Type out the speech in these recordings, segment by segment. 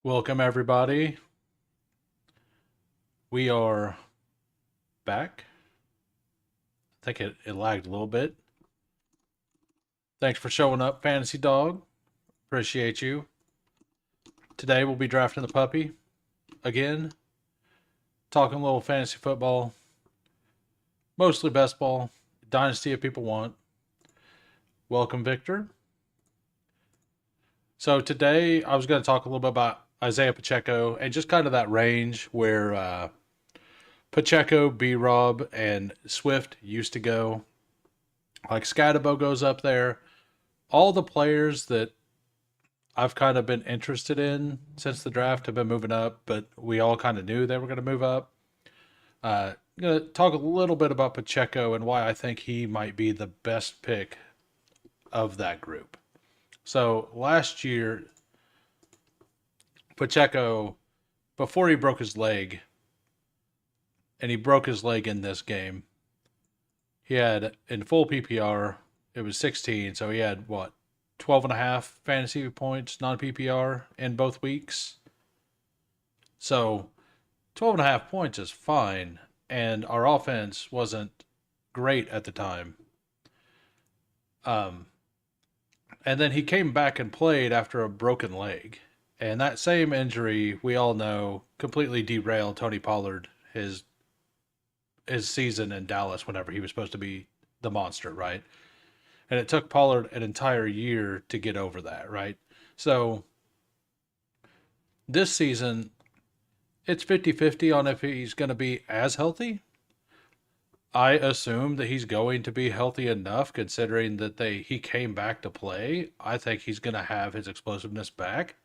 Welcome, everybody. We are back. I think it lagged a little bit. Thanks for showing up, Fantasy Dog. Appreciate you. Today we'll be drafting the puppy again, talking a little fantasy football, mostly best ball, dynasty if people want. Welcome, Victor. So today I was going to talk a little bit about Isaiah Pacheco and just kind of that range where Pacheco, B Rob, and Swift used to go. Like Scatabo goes up there. All the players that I've kind of been interested in since the draft have been moving up, but we all kind of knew they were going to move up. I'm going to talk a little bit about Pacheco and why I think he might be the best pick of that group. So last year, Pacheco, before he broke his leg, and he broke his leg in this game, he had in full PPR, it was 16. So he had what, 12 and a half fantasy points, non PPR in both weeks. So 12 and a half points is fine. And our offense wasn't great at the time. Um, and then he came back and played after a broken leg. And that same injury, we all know, completely derailed Tony Pollard, his season in Dallas whenever he was supposed to be the monster, right? And it took Pollard an entire year to get over that, right? So this season, it's 50-50 on if he's going to be as healthy. I assume that he's going to be healthy enough considering that he came back to play. I think he's going to have his explosiveness back.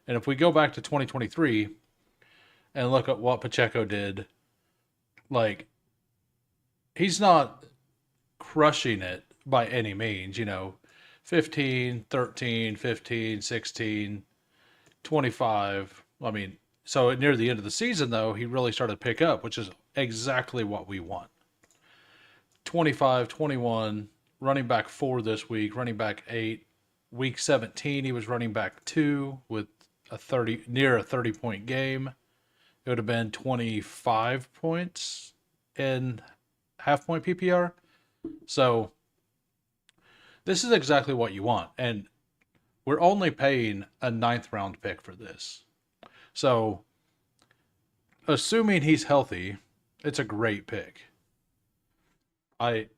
And if we go back to 2023 and look at what Pacheco did, like, he's not crushing it by any means, 15, 13, 15, 16, 25. I mean, so near the end of the season, though, he really started to pick up, which is exactly what we want. 25, 21, running back 4 this week, running back 8. Week 17, he was running back 2 with near a 30-point game. It would have been 25 points in half-point PPR. So this is exactly what you want. And we're only paying a 9th-round pick for this. So assuming he's healthy, it's a great pick. I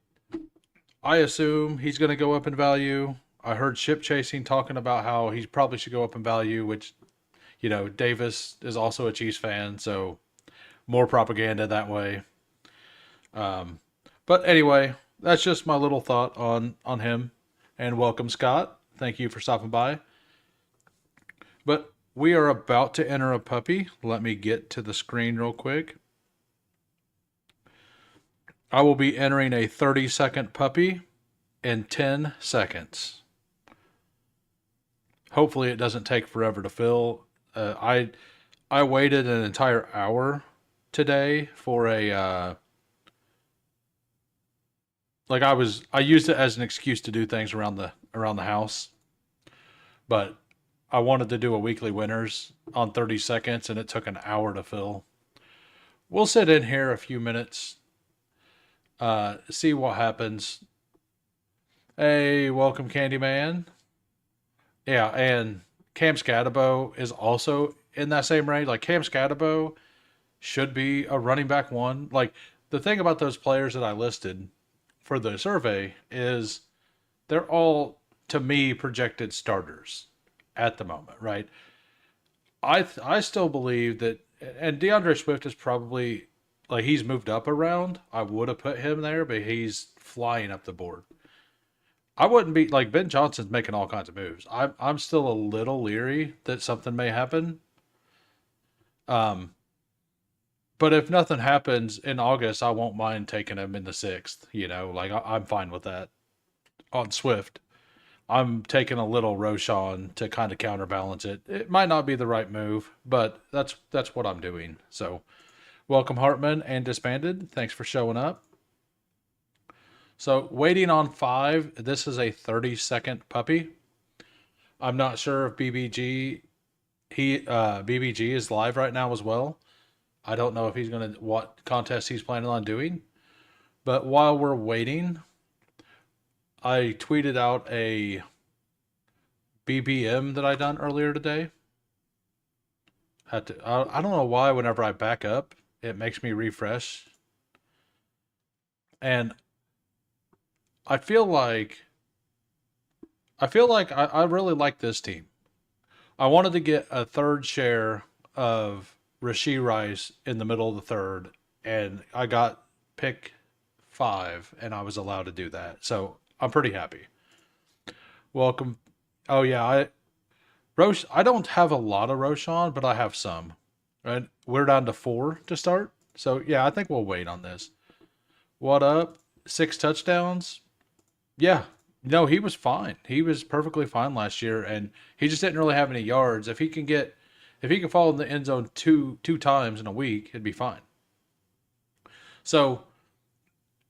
assume he's going to go up in value. I heard Ship Chasing talking about how he probably should go up in value, which, Davis is also a Chiefs fan, so more propaganda that way. But anyway, that's just my little thought on him. And welcome, Scott. Thank you for stopping by. But we are about to enter a puppy. Let me get to the screen real quick. I will be entering a 30-second puppy in 10 seconds. Hopefully it doesn't take forever to fill. I waited an entire hour today for I used it as an excuse to do things around the house, but I wanted to do a weekly winners on 30 seconds and it took an hour to fill. We'll sit in here a few minutes, see what happens. Hey, welcome, Candyman. Yeah, and Cam Scatabo is also in that same range. Like, Cam Scatabo should be a running back 1. Like, the thing about those players that I listed for the survey is they're all, to me, projected starters at the moment, right? I still believe that, and DeAndre Swift is probably, like, he's moved up around. I would have put him there, but he's flying up the board. I wouldn't be, like, Ben Johnson's making all kinds of moves. I'm still a little leery that something may happen. Um, but if nothing happens in August, I won't mind taking him in the 6th. Like, I'm fine with that. On Swift, I'm taking a little Roshan to kind of counterbalance it. It might not be the right move, but that's what I'm doing. So, welcome, Hartman and Disbanded. Thanks for showing up. So, waiting on 5. This is a 30-second puppy. I'm not sure if BBG BBG is live right now as well. I don't know if he's gonna what contest he's planning on doing. But while we're waiting, I tweeted out a BBM that I done earlier today. I don't know why whenever I back up, it makes me refresh. And I feel like I really like this team. I wanted to get a third share of Rasheed Rice in the middle of the third, and I got pick 5, and I was allowed to do that. So I'm pretty happy. Welcome. Oh yeah, I don't have a lot of Roshan, but I have some. Right, we're down to 4 to start. So yeah, I think we'll wait on this. What up? 6 touchdowns. Yeah, no, he was fine. He was perfectly fine last year, and he just didn't really have any yards. If he can fall in the end zone two times in a week, it'd be fine. So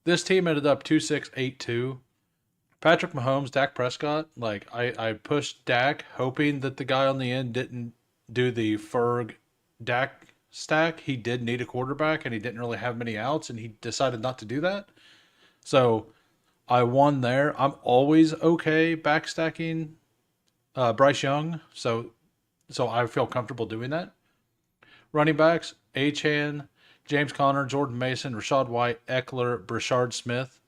this team ended up 2-6-8-2. Patrick Mahomes, Dak Prescott. Like I pushed Dak, hoping that the guy on the end didn't do the Ferg Dak stack. He did need a quarterback, and he didn't really have many outs, and he decided not to do that. So I won there. I'm always okay backstacking Bryce Young, so I feel comfortable doing that. Running backs: Achan, James Conner, Jordan Mason, Rashad White, Eckler, Brashard Smith.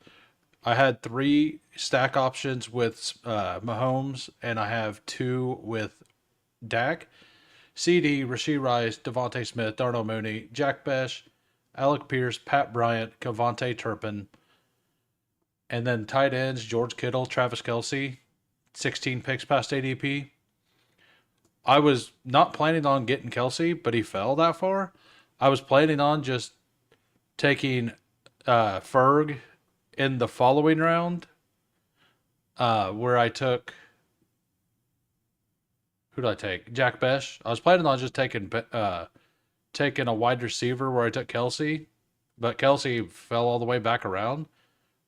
I had 3 stack options with Mahomes, and I have 2 with Dak. CD, Rasheed Rice, Devontae Smith, Darnell Mooney, Jack Besh, Alec Pierce, Pat Bryant, Cavante Turpin, and then tight ends: George Kittle, Travis Kelsey, 16 picks past ADP. I was not planning on getting Kelsey, but he fell that far. I was planning on just taking Ferg in the following round, where I took, who did I take? Jack Besh. I was planning on just taking a wide receiver where I took Kelsey, but Kelsey fell all the way back around,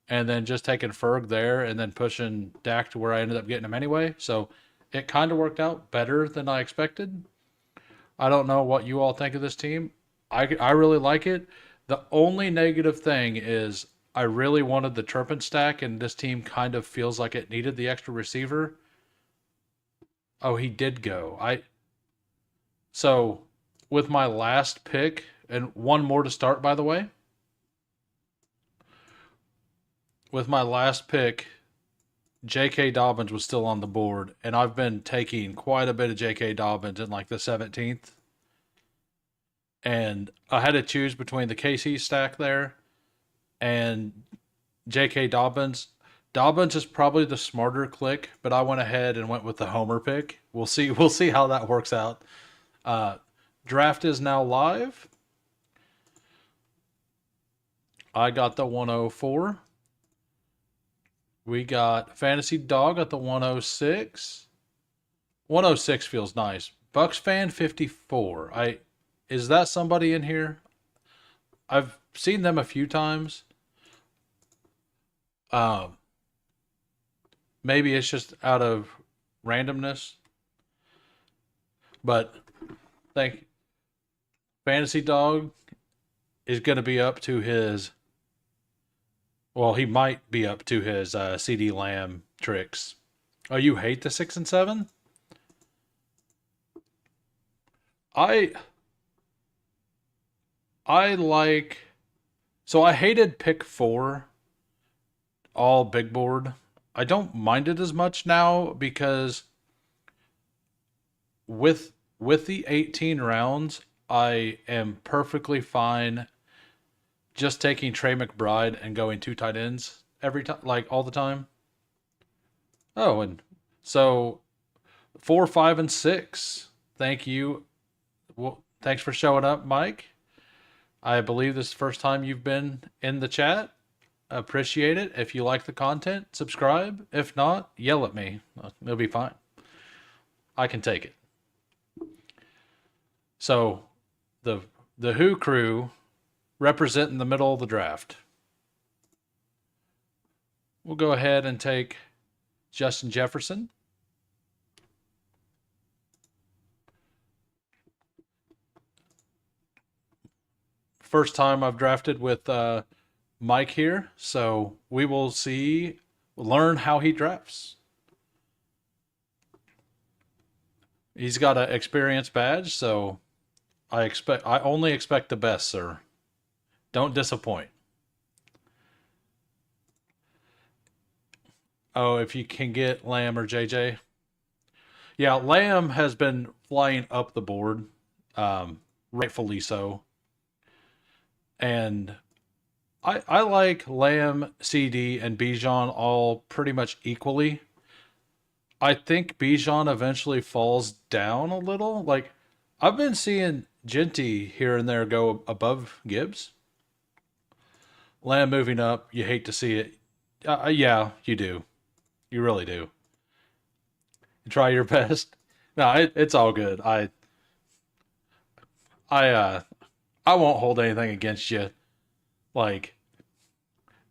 and then just taking Ferg there and then pushing Dak to where I ended up getting him anyway. So it kind of worked out better than I expected. I don't know what you all think of this team. I really like it. The only negative thing is I really wanted the Turpin stack, and this team kind of feels like it needed the extra receiver. Oh, he did go. So with my last pick, and one more to start, by the way, with my last pick, J.K. Dobbins was still on the board, and I've been taking quite a bit of J.K. Dobbins in like the 17th. And I had to choose between the KC stack there and J.K. Dobbins. Dobbins is probably the smarter click, but I went ahead and went with the Homer pick. We'll see. We'll see how that works out. Uh, Draft is now live. I got the 104. We got Fantasy Dog at the 106. 106 feels nice. Bucks fan 54. Is that somebody in here? I've seen them a few times. Um, Maybe it's just out of randomness, but think Fantasy Dog is going to be up to his. Well, he might be up to his CD Lamb tricks. Oh, you hate the 6 and 7? I I like. So I hated pick 4, all big board. I don't mind it as much now because with the 18 rounds, I am perfectly fine just taking Trey McBride and going 2 tight ends every time, like all the time. Oh, and so 4, 5, and 6. Thank you. Well, thanks for showing up, Mike. I believe this is the first time you've been in the chat. Appreciate it. If you like the content, subscribe. If not, yell at me. It'll be fine. I can take it. So, the Who crew representing the middle of the draft. We'll go ahead and take Justin Jefferson. first time I've drafted with Mike here, so we will learn how he drafts. He's got an experience badge, so I only expect the best, sir. Don't disappoint. Oh, if you can get Lamb or JJ. Yeah, Lamb has been flying up the board, rightfully so. And I like Lamb, CD, and Bijan all pretty much equally. I think Bijan eventually falls down a little. Like, I've been seeing Genty here and there go above Gibbs. Lamb moving up, you hate to see it. Yeah, you do. You really do. You try your best. No, it's all good. I, uh, I won't hold anything against you. Like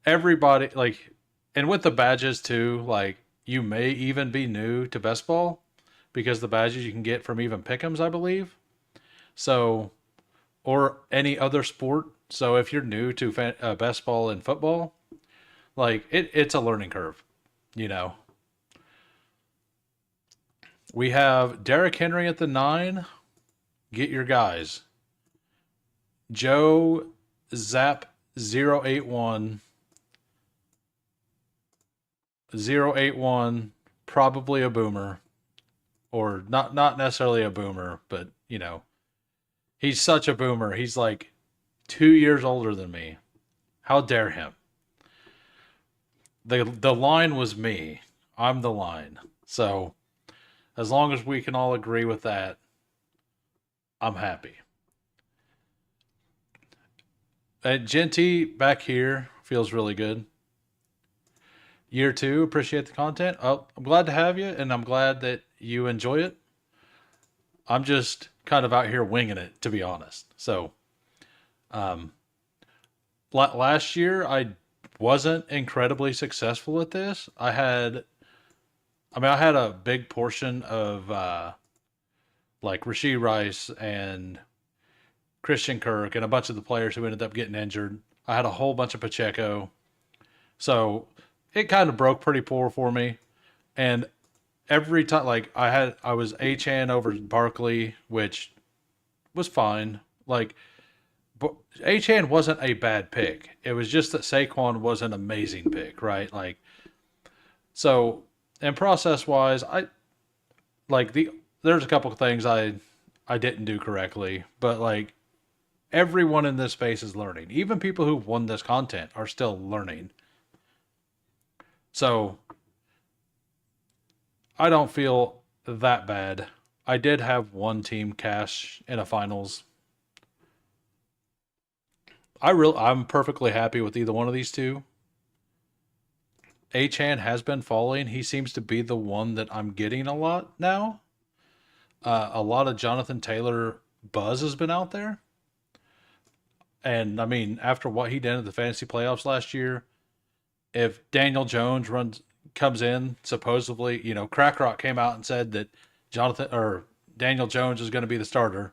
everybody, like, and with the badges too. Like, you may even be new to best ball because the badges you can get from even pick'ems, I believe. So, or any other sport. So if you're new to best ball and football, like it's a learning curve, you know. We have Derrick Henry at the 9. Get your guys. Joe Zap 081 081, probably a boomer, or not necessarily a boomer, but he's such a boomer. He's like 2 years older than me. How dare him? The line was me. I'm the line. So as long as we can all agree with that, I'm happy. Genty back here feels really good. Year 2, appreciate the content. Oh, I'm glad to have you, and I'm glad that you enjoy it. I'm just kind of out here winging it, to be honest. So, um, last year I wasn't incredibly successful at this. I had a big portion of like Rasheed Rice and Christian Kirk and a bunch of the players who ended up getting injured. I had a whole bunch of Pacheco. So it kind of broke pretty poor for me. And every time, like I was Achan over Barkley, which was fine. Like, but Achan wasn't a bad pick. It was just that Saquon was an amazing pick, right? Like, so, and process wise, I like there's a couple of things I didn't do correctly, but like everyone in this space is learning. Even people who won this content are still learning. So I don't feel that bad. I did have one team cash in a finals. I'm perfectly happy with either one of these two. Achan has been falling. He seems to be the one that I'm getting a lot now. A lot of Jonathan Taylor buzz has been out there. And I mean, after what he did in the fantasy playoffs last year, if Daniel Jones comes in, supposedly, Crack Rock came out and said that Jonathan or Daniel Jones is going to be the starter.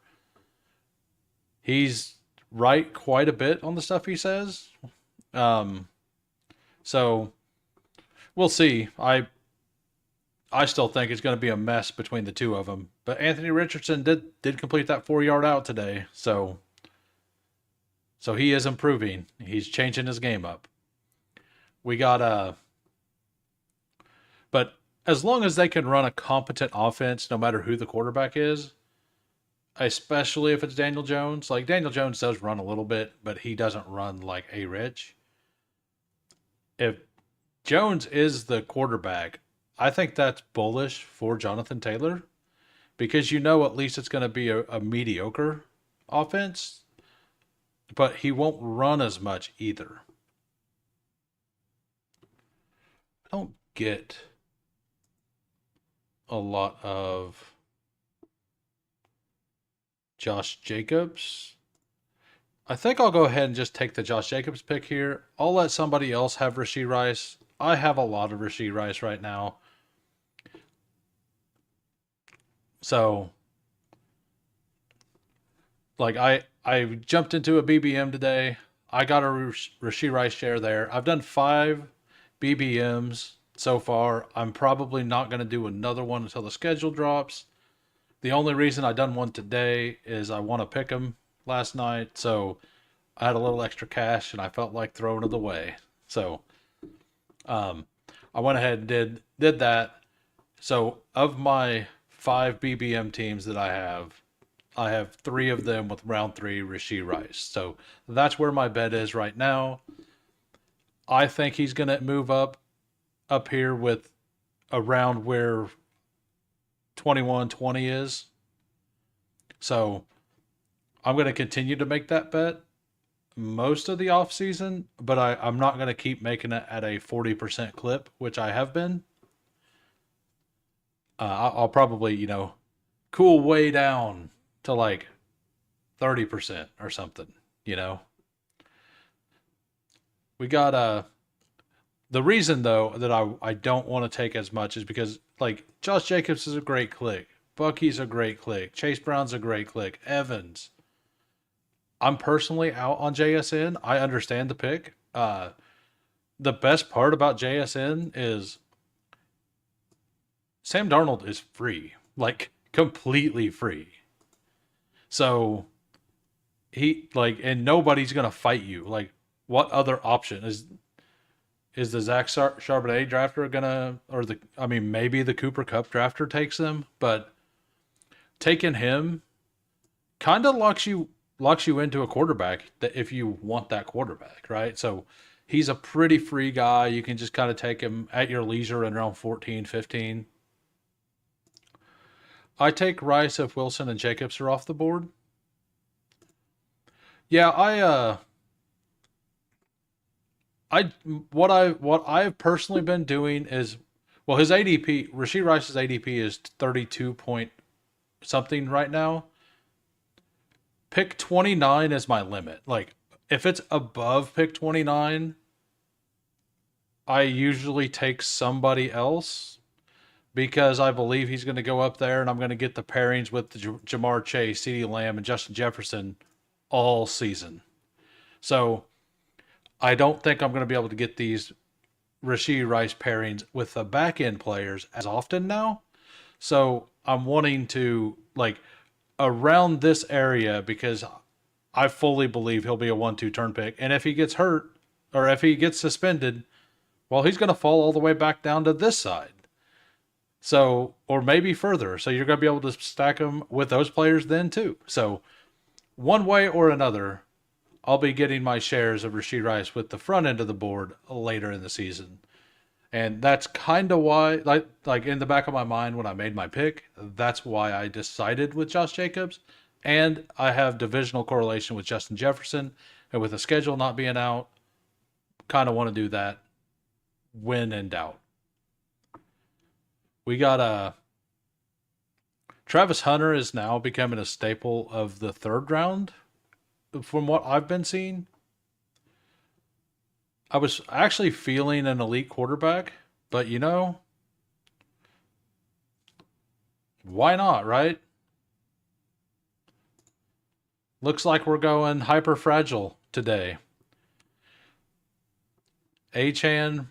He's right quite a bit on the stuff he says. Um, so we'll see. I still think it's going to be a mess between the two of them. But Anthony Richardson did complete that 4-yard out today, so he is improving. He's changing his game up. We got but as long as they can run a competent offense, no matter who the quarterback is, especially if it's Daniel Jones. Like Daniel Jones does run a little bit, but he doesn't run like a Rich. If Jones is the quarterback, I think that's bullish for Jonathan Taylor because at least it's going to be a mediocre offense, but he won't run as much either. I don't get a lot of Josh Jacobs. I think I'll go ahead and just take the Josh Jacobs pick here. I'll let somebody else have Rasheed Rice. I have a lot of Rasheed Rice right now. So, like, I I jumped into a BBM today. I got a Rasheed Rice share there. I've done 5 BBMs so far. I'm probably not going to do another one until the schedule drops. The only reason I done one today is I want to pick him last night, so I had a little extra cash and I felt like throwing it away. So um, I went ahead and did that. So of my 5 BBM teams that I have 3 of them with round 3 Rasheed Rice. So that's where my bet is right now. I think he's going to move up here with around where 21-20 is. So I'm going to continue to make that bet most of the off season, but I'm not going to keep making it at a 40% clip, which I have been. I'll probably, cool way down to like 30% or something, you know. We got the reason though that I don't want to take as much is because like Josh Jacobs is a great click. Bucky's a great click. Chase Brown's a great click. Evans. I'm personally out on JSN. I understand the pick. The best part about JSN is Sam Darnold is free, like completely free. So and nobody's gonna fight you. Like, what other option is the Zach Charbonnet drafter gonna, or maybe the Cooper Cup drafter takes them, but taking him kind of locks you into a quarterback that if you want that quarterback, right? So he's a pretty free guy. You can just kind of take him at your leisure in around 14, 15. I take Rice if Wilson and Jacobs are off the board. Yeah, what I've personally been doing is, well, his ADP, Rasheed Rice's ADP is 32 point something right now. Pick 29 is my limit. Like, if it's above pick 29, I usually take somebody else because I believe he's going to go up there and I'm going to get the pairings with Jamar Chase, CeeDee Lamb, and Justin Jefferson all season. So I don't think I'm going to be able to get these Rasheed Rice pairings with the back end players as often now. So I'm wanting to, like, around this area because I fully believe he'll be a 1-2 turn pick. And if he gets hurt or if he gets suspended, well, he's going to fall all the way back down to this side. So, or maybe further. So you're going to be able to stack them with those players then too. So one way or another, I'll be getting my shares of Rasheed Rice with the front end of the board later in the season. And that's kind of why, like in the back of my mind when I made my pick, that's why I decided with Josh Jacobs. And I have divisional correlation with Justin Jefferson. And with the schedule not being out, kind of want to do that when in doubt. We got Travis Hunter is now becoming a staple of the third round from what I've been seeing. I was actually feeling an elite quarterback, but why not, right? Looks like we're going hyper fragile today. Achan,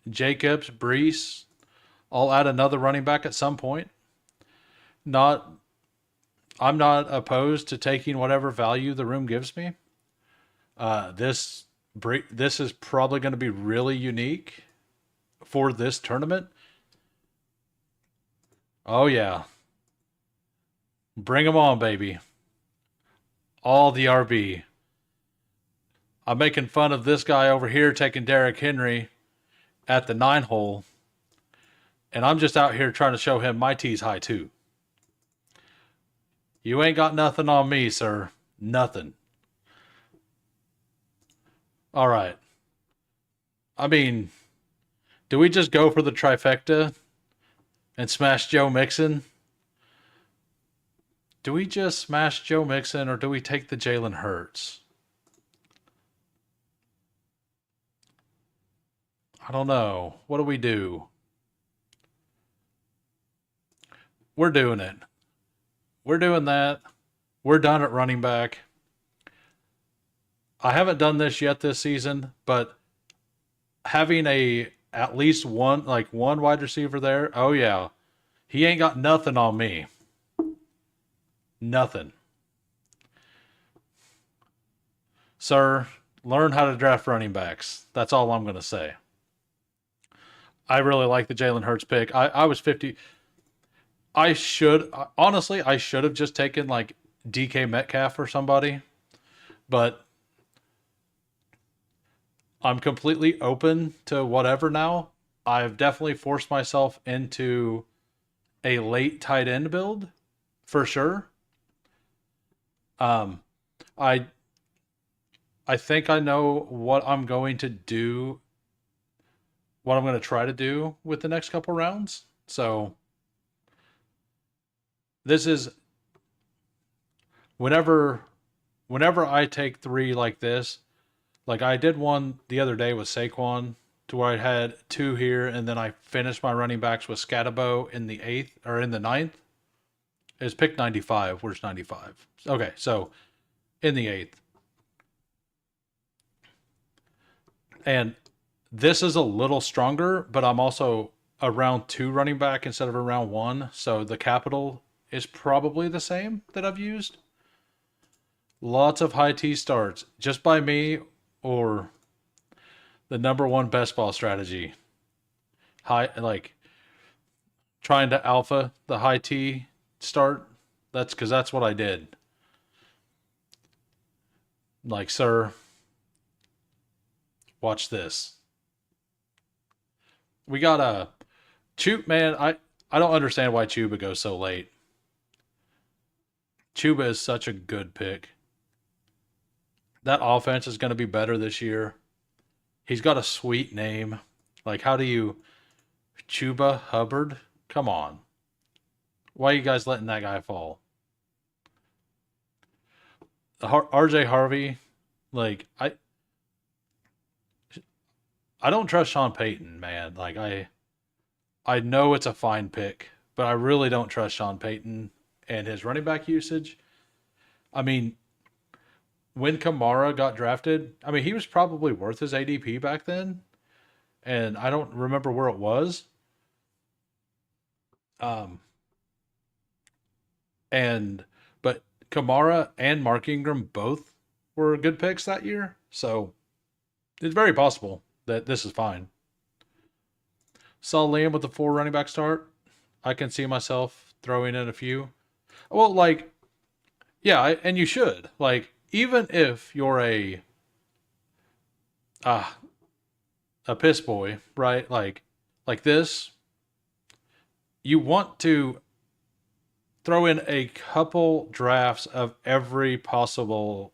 Jacobs, Brees, I'll add another running back at some point. I'm not opposed to taking whatever value the room gives me. This is probably going to be really unique for this tournament. Oh yeah, bring them on, baby! All the RB. I'm making fun of this guy over here taking Derrick Henry at the 9 hole, and I'm just out here trying to show him my tee's high too. You ain't got nothing on me, sir. Nothing. All right. I mean, do we just go for the trifecta and smash Joe Mixon? Do we just smash Joe Mixon or do we take the Jalen Hurts? I don't know. What do we do? We're doing it. We're doing that. We're done at running back. I haven't done this yet this season, but having a at least one wide receiver there, oh yeah, he ain't got nothing on me. Nothing. Sir, learn how to draft running backs. That's all I'm going to say. I really like the Jalen Hurts pick. I was 50. I should, honestly, I should have just taken like DK Metcalf or somebody, but I'm completely open to whatever now. I've definitely forced myself into a late tight end build for sure. Um, I I think I know what I'm going to do, what I'm going to try to do with the next couple rounds. So this is whenever whenever I take three like this, like I did one the other day with Saquon, to where I had two here, and then I finished my running backs with Scatabo in the eighth or in the ninth. It's pick 95. Where's 95? Okay, so in the eighth. And this is a little stronger, but I'm also a round two running back instead of a round one. So the capital is probably the same that I've used. Lots of high T starts just by me or the number one best ball strategy. High, like trying to alpha the high T start. That's because that's what I did. Like, sir, watch this. We got a man. I don't understand why Chuba goes so late. Chuba is such a good pick. That offense is going to be better this year. He's got a sweet name. Like, how do you Chuba Hubbard? Come on. Why are you guys letting that guy fall? RJ Harvey, like I don't trust Sean Payton, man. Like I know it's a fine pick, but I really don't trust Sean Payton and his running back usage. I mean, when Kamara got drafted, I mean, he was probably worth his ADP back then, and I don't remember where it was. Um, and but Kamara and Mark Ingram both were good picks that year, so it's very possible that this is fine. Saw Liam with the four running back start. I can see myself throwing in a few. Well, like, yeah, and you should. Like, even if you're uh, a piss boy, right? Like this, you want to throw in a couple drafts of every possible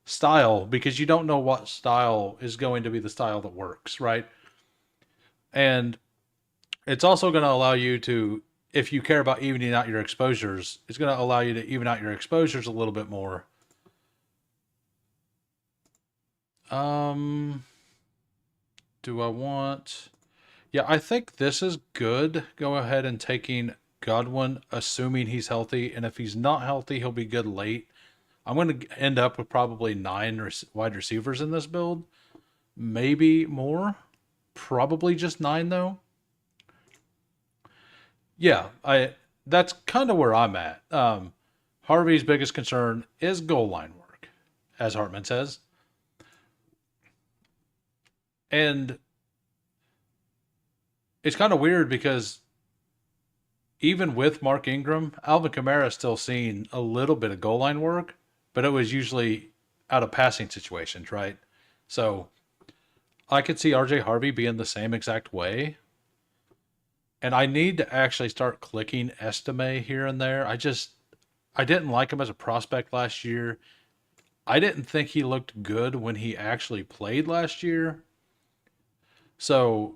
style because you don't know what style is going to be the style that works, right? And it's also going to allow you to, if you care about evening out your exposures, it's going to allow you to even out your exposures a little bit more. Um, do I want? Yeah, I think this is good. Go ahead and taking Godwin, assuming he's healthy, and if he's not healthy, he'll be good late. I'm going to end up with probably nine wide receivers in this build, maybe more. Probably just nine though. Yeah, I that's kind of where I'm at. Harvey's biggest concern is goal line work, as Hartman says, and it's kind of weird because even with Mark Ingram, Alvin Kamara still seen a little bit of goal line work, but it was usually out of passing situations, right? So I could see RJ Harvey being the same exact way. And I need to actually start clicking Estime here and there. I didn't like him as a prospect last year. I didn't think he looked good when he actually played last year. So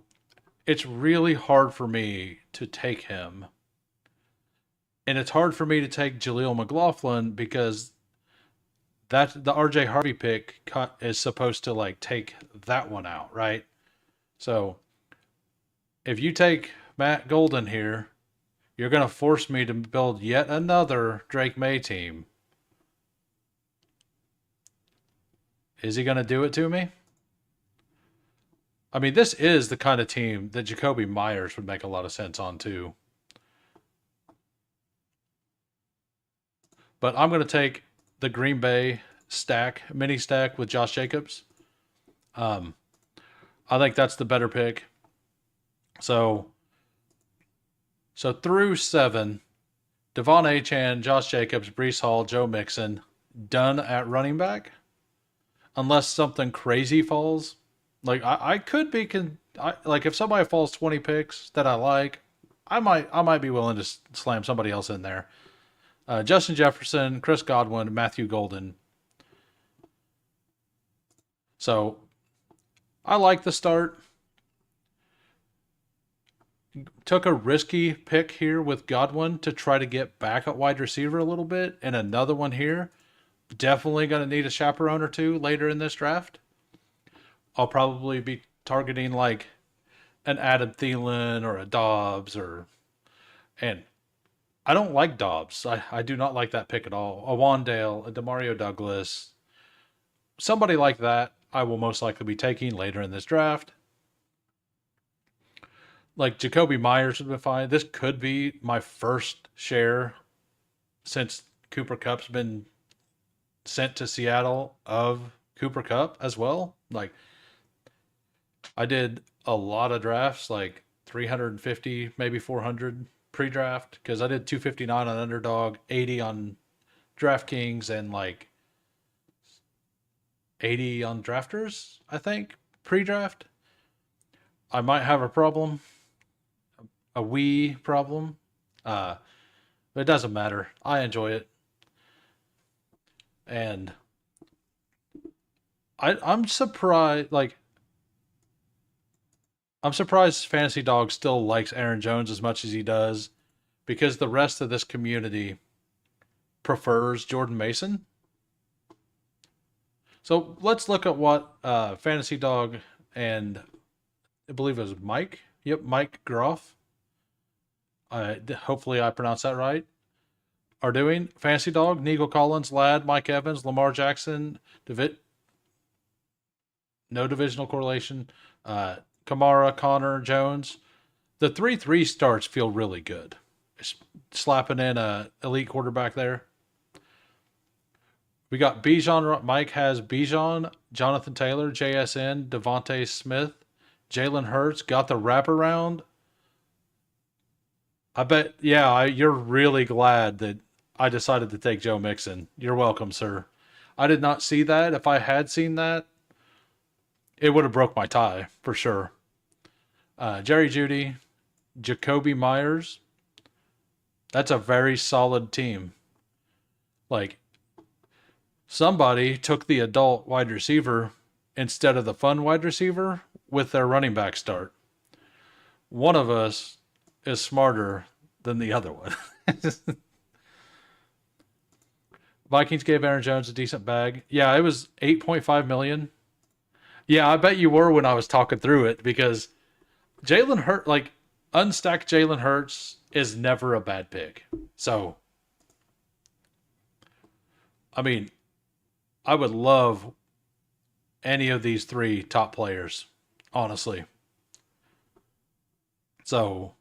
it's really hard for me to take him. And it's hard for me to take Jaleel McLaughlin because that the RJ Harvey pick is supposed to like take that one out, right? So if you take Matt Golden here, you're going to force me to build yet another Drake May team. Is he going to do it to me? I mean, this is the kind of team that Jacoby Myers would make a lot of sense on, too. But I'm going to take the Green Bay mini stack with Josh Jacobs. Um, I think that's the better pick. So, through 7, Devon Achane, Josh Jacobs, Brees Hall, Joe Mixon, done at running back. Unless something crazy falls. Like, I could be, like, if somebody falls 20 picks that I like, I might be willing to slam somebody else in there. Justin Jefferson, Chris Godwin, Matthew Golden. So, I like the start. Took a risky pick here with Godwin to try to get back at wide receiver a little bit, and another one here. Definitely going to need a chaperone or two later in this draft. I'll probably be targeting like an Adam Thielen or a Dobbs and I don't like Dobbs. I do not like that pick at all. A Wandale, a Demario Douglas, somebody like that I will most likely be taking later in this draft. Like Jacoby Myers would be fine. This could be my first share since Cooper Kupp's been sent to Seattle of Cooper Kupp as well. Like, I did a lot of drafts, like 350, maybe 400 pre-draft, because I did 259 on Underdog, 80 on DraftKings, and like 80 on Drafters, I think, pre-draft. I might have a problem, a wee problem, but it doesn't matter. I enjoy it. And I'm surprised, like, I'm surprised Fantasy Dog still likes Aaron Jones as much as he does, because the rest of this community prefers Jordan Mason. So let's look at what Fantasy Dog and I believe it was Mike. Yep, Mike Groff. Hopefully I pronounced that right. Are doing Fantasy Dog, Neagle Collins, Ladd, Mike Evans, Lamar Jackson, no divisional correlation. Kamara, Connor, Jones. The 3-3 starts feel really good. Slapping in a elite quarterback there. We got Bijan. Mike has Bijan, Jonathan Taylor, JSN, Devontae Smith, Jalen Hurts. Got the wraparound. I bet, yeah, you're really glad that I decided to take Joe Mixon. You're welcome, sir. I did not see that. If I had seen that, it would have broke my tie, for sure. Jerry Jeudy, Jacoby Myers. That's a very solid team. Like, somebody took the adult wide receiver instead of the fun wide receiver with their running back start. One of us is smarter than the other one. Vikings gave Aaron Jones a decent bag. Yeah, it was $8.5 million. Yeah, I bet you were when I was talking through it, because Jalen Hurts, like, unstacked Jalen Hurts is never a bad pick. So, I mean, I would love any of these 3 top players, honestly. So,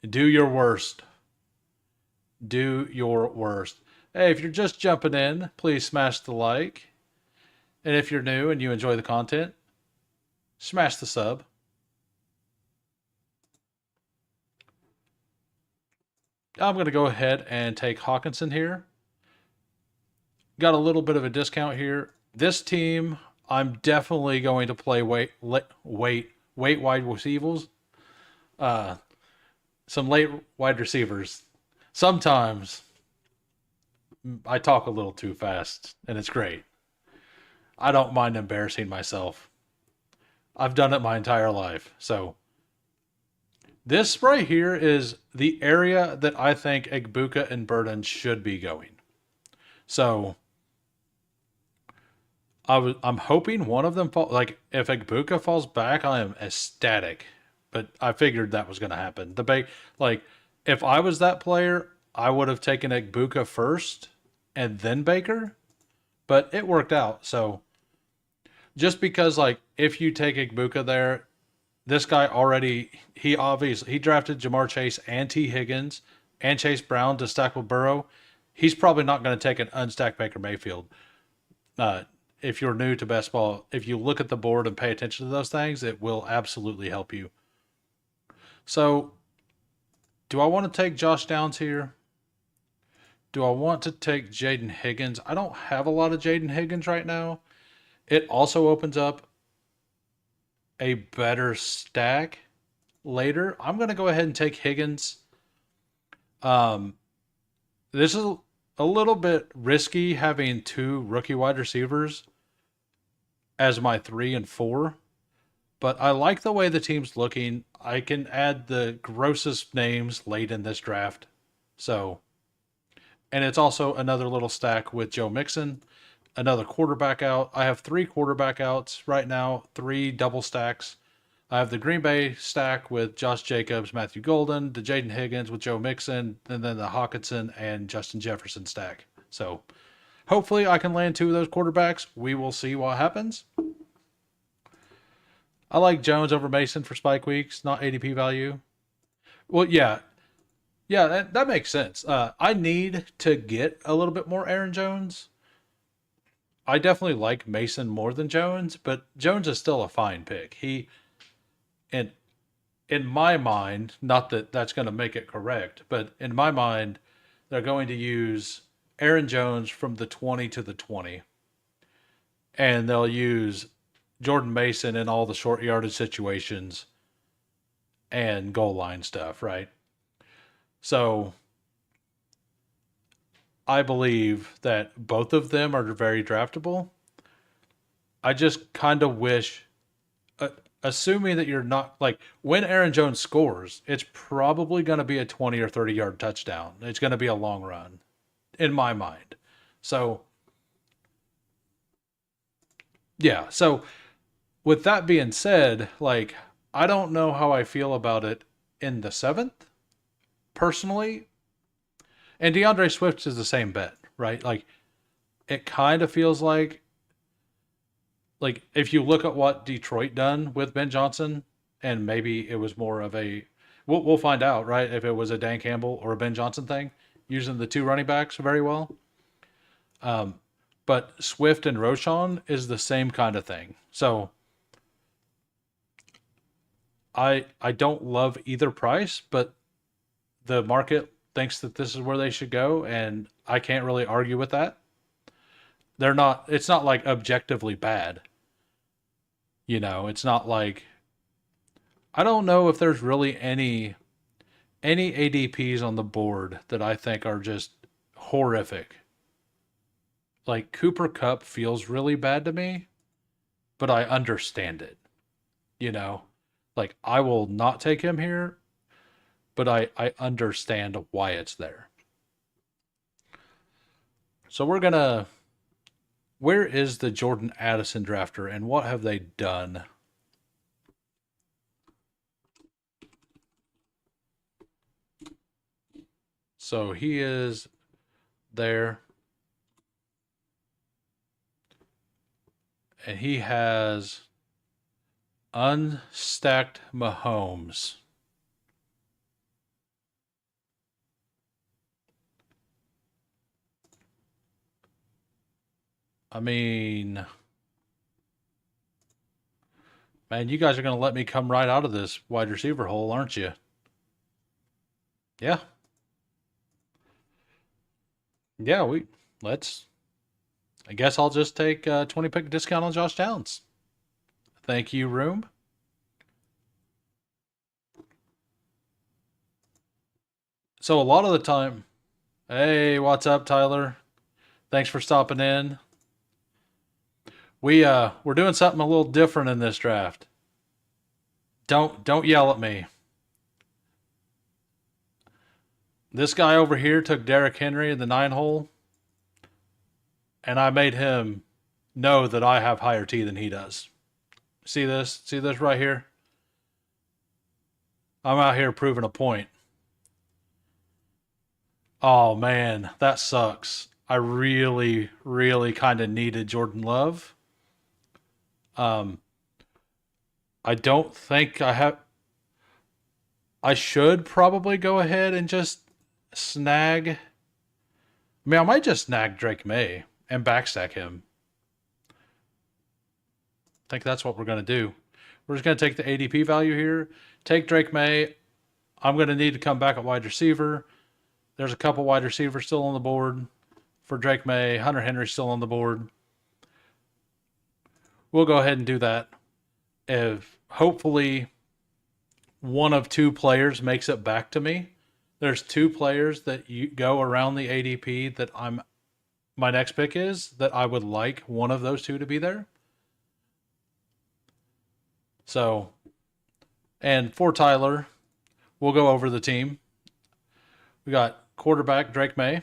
do your worst. Do your worst. Hey, if you're just jumping in, please smash the like. And if you're new and you enjoy the content, smash the sub. I'm going to go ahead and take Hawkinson here. Got a little bit of a discount here. This team, I'm definitely going to play wait wide receivers. Some late wide receivers. Sometimes I talk a little too fast, and it's great. I don't mind embarrassing myself. I've done it my entire life. So this right here is the area that I think Egbuka and Burden should be going. So I'm hoping one of them like, if Egbuka falls back, I am ecstatic. But I figured that was going to happen. Like, if I was that player, I would have taken Egbuka first and then Baker. But it worked out. So Just because, like, if you take Igbuka there, this guy already, he drafted Jamar Chase and T. Higgins and Chase Brown to stack with Burrow. He's probably not going to take an unstacked Baker Mayfield. Uh, if you're new to best ball, if you look at the board and pay attention to those things, it will absolutely help you. So, do I want to take Josh Downs here? Do I want to take Jaden Higgins? I don't have a lot of Jaden Higgins right now. It also opens up a better stack later. I'm going to go ahead and take Higgins. Um, this is a little bit risky having two rookie wide receivers as my 3 and 4, but I like the way the team's looking. I can add the grossest names late in this draft. So, and it's also another little stack with Joe Mixon, another quarterback out. I have 3 quarterback outs right now, 3 double stacks. I have the Green Bay stack with Josh Jacobs, Matthew Golden, the Jaden Higgins with Joe Mixon, and then the Hawkinson and Justin Jefferson stack. So hopefully I can land 2 of those quarterbacks. We will see what happens. I like Jones over Mason for spike weeks, not ADP value. Well, yeah. Yeah, that makes sense. I need to get a little bit more Aaron Jones. I definitely like Mason more than Jones, but Jones is still a fine pick. And in my mind, not that that's going to make it correct, but in my mind, they're going to use Aaron Jones from the 20 to the 20, and they'll use Jordan Mason in all the short yardage situations and goal line stuff, right? So I believe that both of them are very draftable. I just kind of wish, assuming that you're not like when Aaron Jones scores, it's probably going to be a 20 or 30 yard touchdown. It's going to be a long run in my mind. So, yeah. So, with that being said, like, I don't know how I feel about it in the seventh, personally. And DeAndre Swift is the same bet, right? Like, it kind of feels like if you look at what Detroit done with Ben Johnson, and maybe it was more of a, we'll find out, right? If it was a Dan Campbell or a Ben Johnson thing, using the 2 running backs very well. Um, but Swift and Roshan is the same kind of thing. So I don't love either price, but the market thinks that this is where they should go, and I can't really argue with that. They're not. It's not like objectively bad. It's not like I don't know if there's really any ADPs on the board that I think are just horrific. Like Cooper Cup feels really bad to me, but I understand it. You know, like I will not take him here, but I understand why it's there. So where is the Jordan Addison drafter and what have they done? So he is there and he has unstacked Mahomes. I mean, man, you guys are going to let me come right out of this wide receiver hole, aren't you? Yeah. Yeah, let's I guess I'll just take a 20 pick discount on Josh Downs. Thank you, room. So a lot of the time, hey, what's up, Tyler? Thanks for stopping in. We're doing something a little different in this draft. Don't yell at me. This guy over here took Derrick Henry in the 9 hole, and I made him know that I have higher T than he does. See this? See this right here? I'm out here proving a point. Oh man, that sucks. I really, really kind of needed Jordan Love. Um, I don't think I have. I should probably go ahead and just snag. I mean, I might just snag Drake May and backstack him. I think that's what we're going to do. We're just going to take the ADP value here, take Drake May. I'm going to need to come back at wide receiver. There's a couple wide receivers still on the board for Drake May. Hunter Henry still on the board. We'll go ahead and do that. If hopefully one of two players makes it back to me, there's two players that you go around the ADP that my next pick is that I would like one of those two to be there. So, and for Tyler, we'll go over the team. We got quarterback Drake May,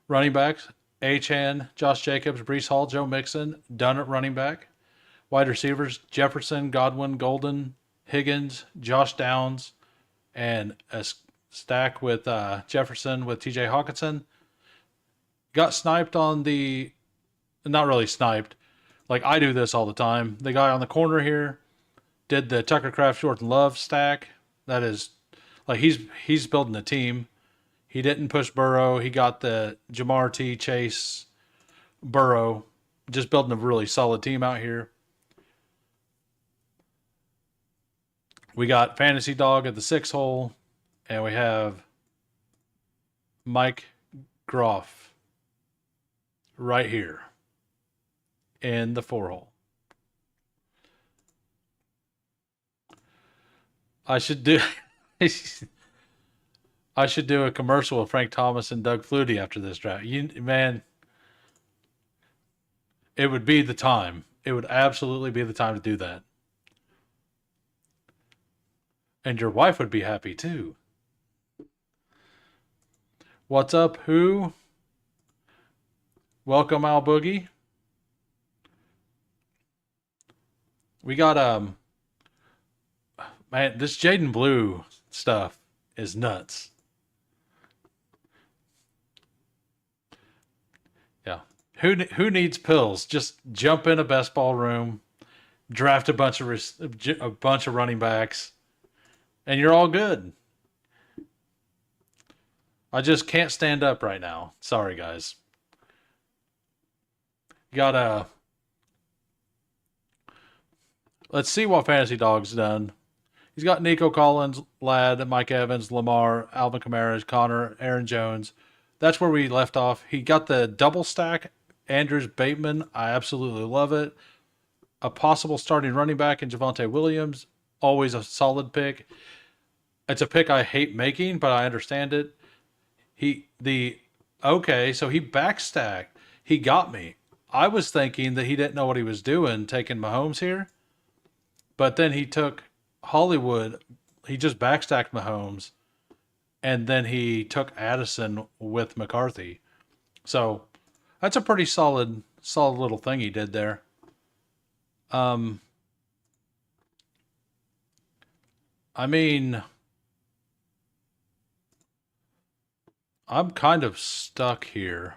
running backs Achane, Josh Jacobs, Breece Hall, Joe Mixon, done at running back. Wide receivers Jefferson, Godwin, Golden, Higgins, Josh Downs, and a stack with Jefferson with TJ Hawkinson. Got sniped on the, not really sniped, like I do this all the time. The guy on the corner here did the Tucker Craft Jordan Love stack. That is, like he's building a team. He didn't push Burrow. He got the Jamar T. Chase Burrow. Just building a really solid team out here. We got Fantasy Dog at the 6 hole, and we have Mike Groff right here in the 4 hole. I should do I should do a commercial with Frank Thomas and Doug Flutie after this draft. Man, it would be the time. It would absolutely be the time to do that. And your wife would be happy too. What's up, who? Welcome, Al Boogie. We got man, this Jaden Blue stuff is nuts. Yeah. Who needs pills? Just jump in a best ball room, draft a bunch of running backs, and you're all good. I just can't stand up right now. Sorry, guys. Gotta. Let's see what Fantasy Dog's done. He's got Nico Collins, Ladd, Mike Evans, Lamar, Alvin Kamara, Connor, Aaron Jones. That's where we left off. He got the double stack, Andrews Bateman. I absolutely love it. A possible starting running back in Javonte Williams. Always a solid pick. It's a pick I hate making, but I understand it. So he backstacked. He got me. I was thinking that he didn't know what he was doing taking Mahomes here. But then he took Hollywood. He just backstacked Mahomes. And then he took Addison with McCarthy. So that's a pretty solid little thing he did there. I mean, I'm kind of stuck here.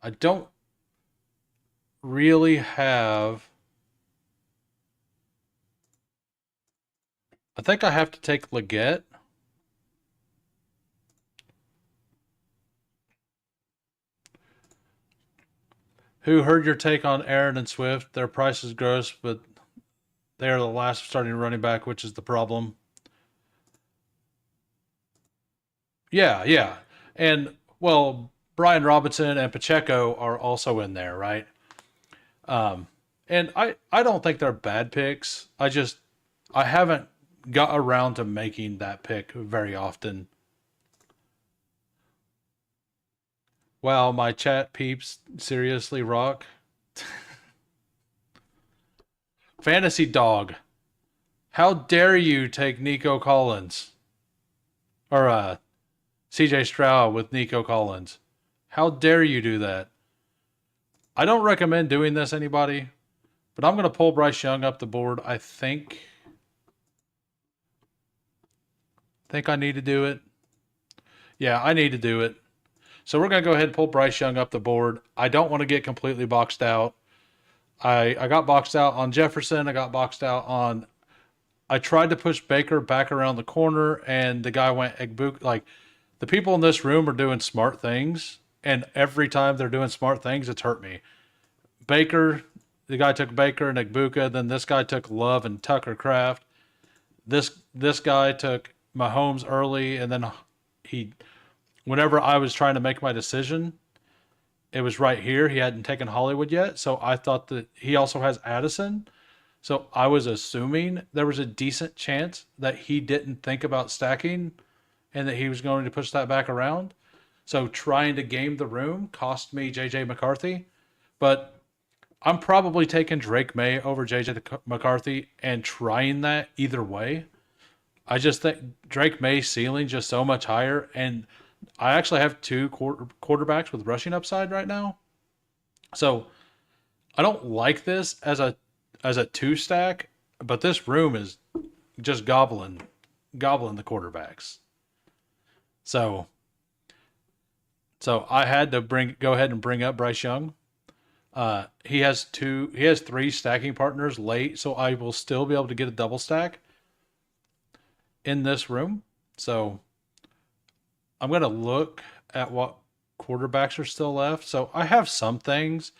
I don't really have. I think I have to take Leggett. Who heard your take on Aaron and Swift? Their price is gross, but they are the last starting running back, which is the problem. Yeah. And, well, Brian Robinson and Pacheco are also in there, right? And I don't think they're bad picks. I haven't got around to making that pick very often. Wow, my chat peeps seriously rock. Fantasy Dog. How dare you take Nico Collins? Or CJ Stroud with Nico Collins. How dare you do that? I don't recommend doing this, anybody, but I'm going to pull Bryce Young up the board. I think I need to do it. Yeah, I need to do it. So we're going to go ahead and pull Bryce Young up the board. I don't want to get completely boxed out. I got boxed out on Jefferson. I got boxed out on. I tried to push Baker back around the corner, and the guy went Egbook. Like, the people in this room are doing smart things, and every time they're doing smart things, it's hurt me. Baker, the guy took Baker and Egbuka. Then this guy took Love and Tucker Craft. This guy took Mahomes early, and then he. Whenever I was trying to make my decision, it was right here. He hadn't taken Hollywood yet, so I thought that he also has Addison. So I was assuming there was a decent chance that he didn't think about stacking and that he was going to push that back around. So trying to game the room cost me JJ McCarthy, but I'm probably taking Drake May over JJ McCarthy and trying that either way. I just think Drake May's ceiling just so much higher, and I actually have two quarterbacks with rushing upside right now. So I don't like this as a two stack, but this room is just gobbling the quarterbacks. So I had to go ahead and bring up Bryce Young. He has three stacking partners late, so I will still be able to get a double stack in this room. So I'm gonna look at what quarterbacks are still left. So I have some things.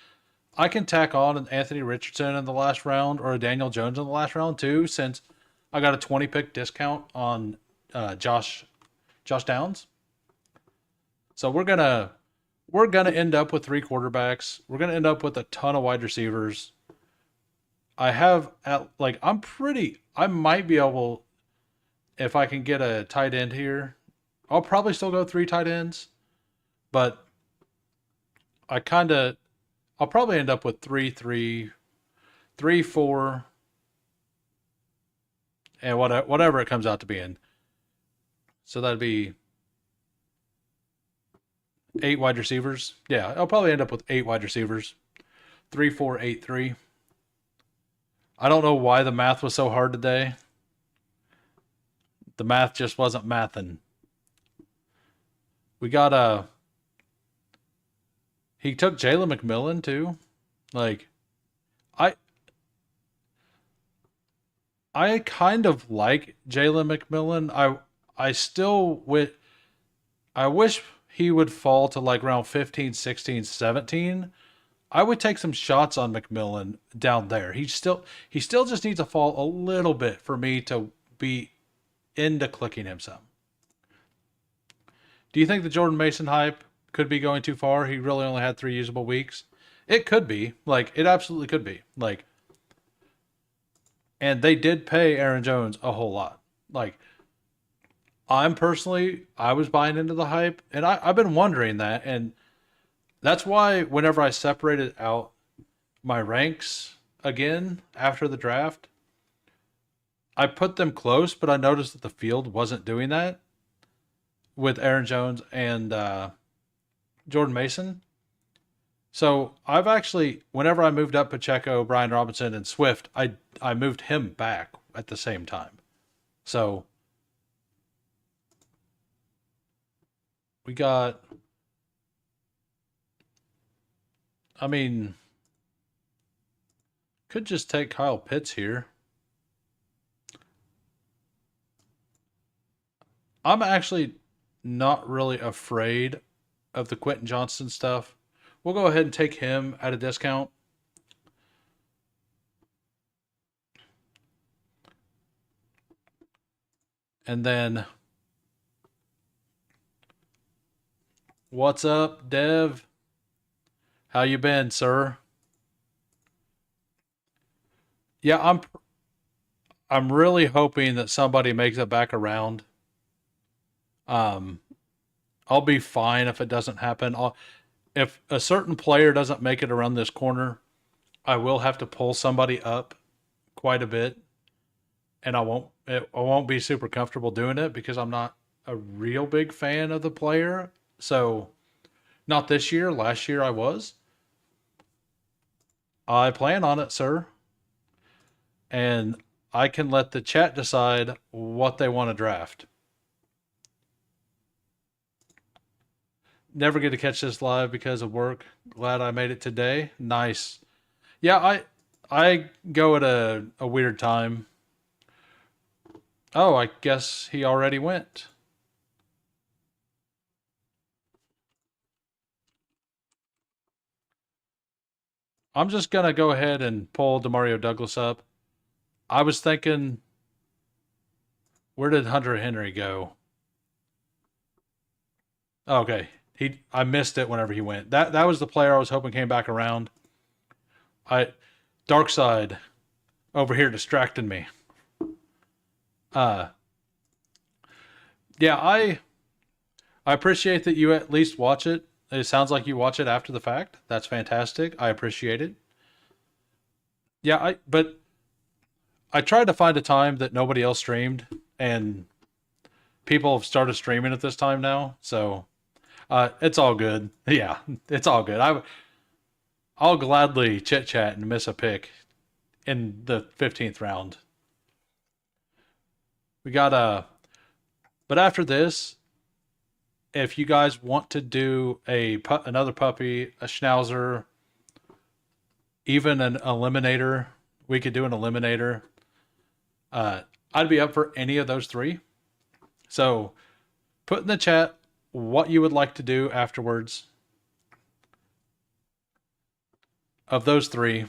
I can tack on an Anthony Richardson in the last round or a Daniel Jones in the last round too, since I got a 20 pick discount on Josh Downs. So we're gonna end up with three quarterbacks. We're gonna end up with a ton of wide receivers. I have at like I might be able, if I can get a tight end here. I'll probably still go three tight ends, but I kind of I'll probably end up with three, four, and whatever it comes out to being. So that'd be eight wide receivers. Yeah, I'll probably end up with eight wide receivers. 3, 4, 8, 3. I don't know why the math was so hard today. The math just wasn't mathing. We got he took Jalen McMillan too. Like, I I kind of like Jalen McMillan. I still I wish he would fall to like round 15, 16, 17. I would take some shots on McMillan down there. He still just needs to fall a little bit for me to be into clicking him some. Do you think the Jordan Mason hype could be going too far? He really only had 3 usable weeks. It could be. Like, it absolutely could be. Like, and they did pay Aaron Jones a whole lot. Like, I was buying into the hype, and I've been wondering that, and that's why whenever I separated out my ranks again after the draft, I put them close, but I noticed that the field wasn't doing that with Aaron Jones and Jordan Mason. So I've actually, whenever I moved up Pacheco, Brian Robinson, and Swift, I moved him back at the same time. So we got, I mean, could just take Kyle Pitts here. I'm actually not really afraid of the Quentin Johnston stuff. We'll go ahead and take him at a discount. And then, what's up, Dev? How you been, sir? Yeah, I'm really hoping that somebody makes it back around. Um, I'll be fine if it doesn't happen. If a certain player doesn't make it around this corner, I will have to pull somebody up quite a bit, and I won't be super comfortable doing it because I'm not a real big fan of the player. So, not this year. Last year I was. I plan on it, sir, and I can let the chat decide what they want to draft. Never get to catch this live because of work. Glad I made it today. Nice. Yeah, I go at a weird time. Oh, I guess he already went. I'm just gonna go ahead and pull Demario Douglas up. I was thinking, where did Hunter Henry go? Oh, okay, I missed it whenever he went. That was the player I was hoping came back around. I Dark Side over here distracting me. Uh, yeah, I appreciate that you at least watch it. It sounds like you watch it after the fact. That's fantastic. I appreciate it. Yeah, but I tried to find a time that nobody else streamed, and people have started streaming at this time now. So it's all good. Yeah, it's all good. I'll gladly chit chat and miss a pick in the 15th round. We got but after this, if you guys want to do another puppy, a schnauzer, even an eliminator, we could do an eliminator. I'd be up for any of those three. So put in the chat what you would like to do afterwards of those three.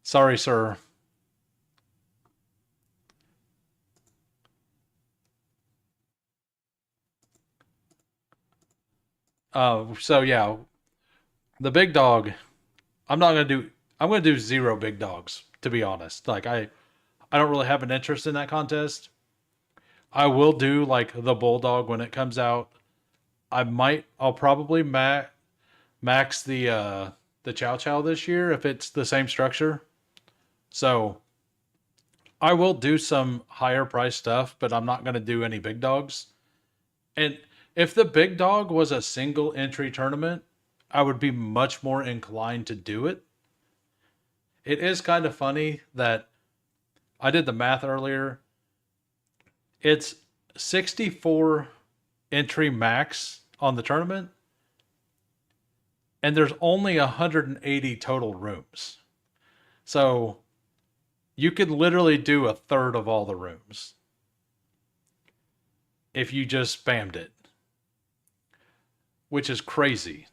Sorry, sir. So yeah, the big dog. I'm not gonna do. I'm gonna do zero big dogs. To be honest, like I don't really have an interest in that contest. I will do like the bulldog when it comes out. I'll probably max the chow chow this year if it's the same structure. So I will do some higher price stuff, but I'm not going to do any big dogs. And if the big dog was a single entry tournament, I would be much more inclined to do it. It is kind of funny that I did the math earlier. It's 64 entry max on the tournament, and there's only 180 total rooms. So you could literally do a third of all the rooms if you just spammed it, which is crazy.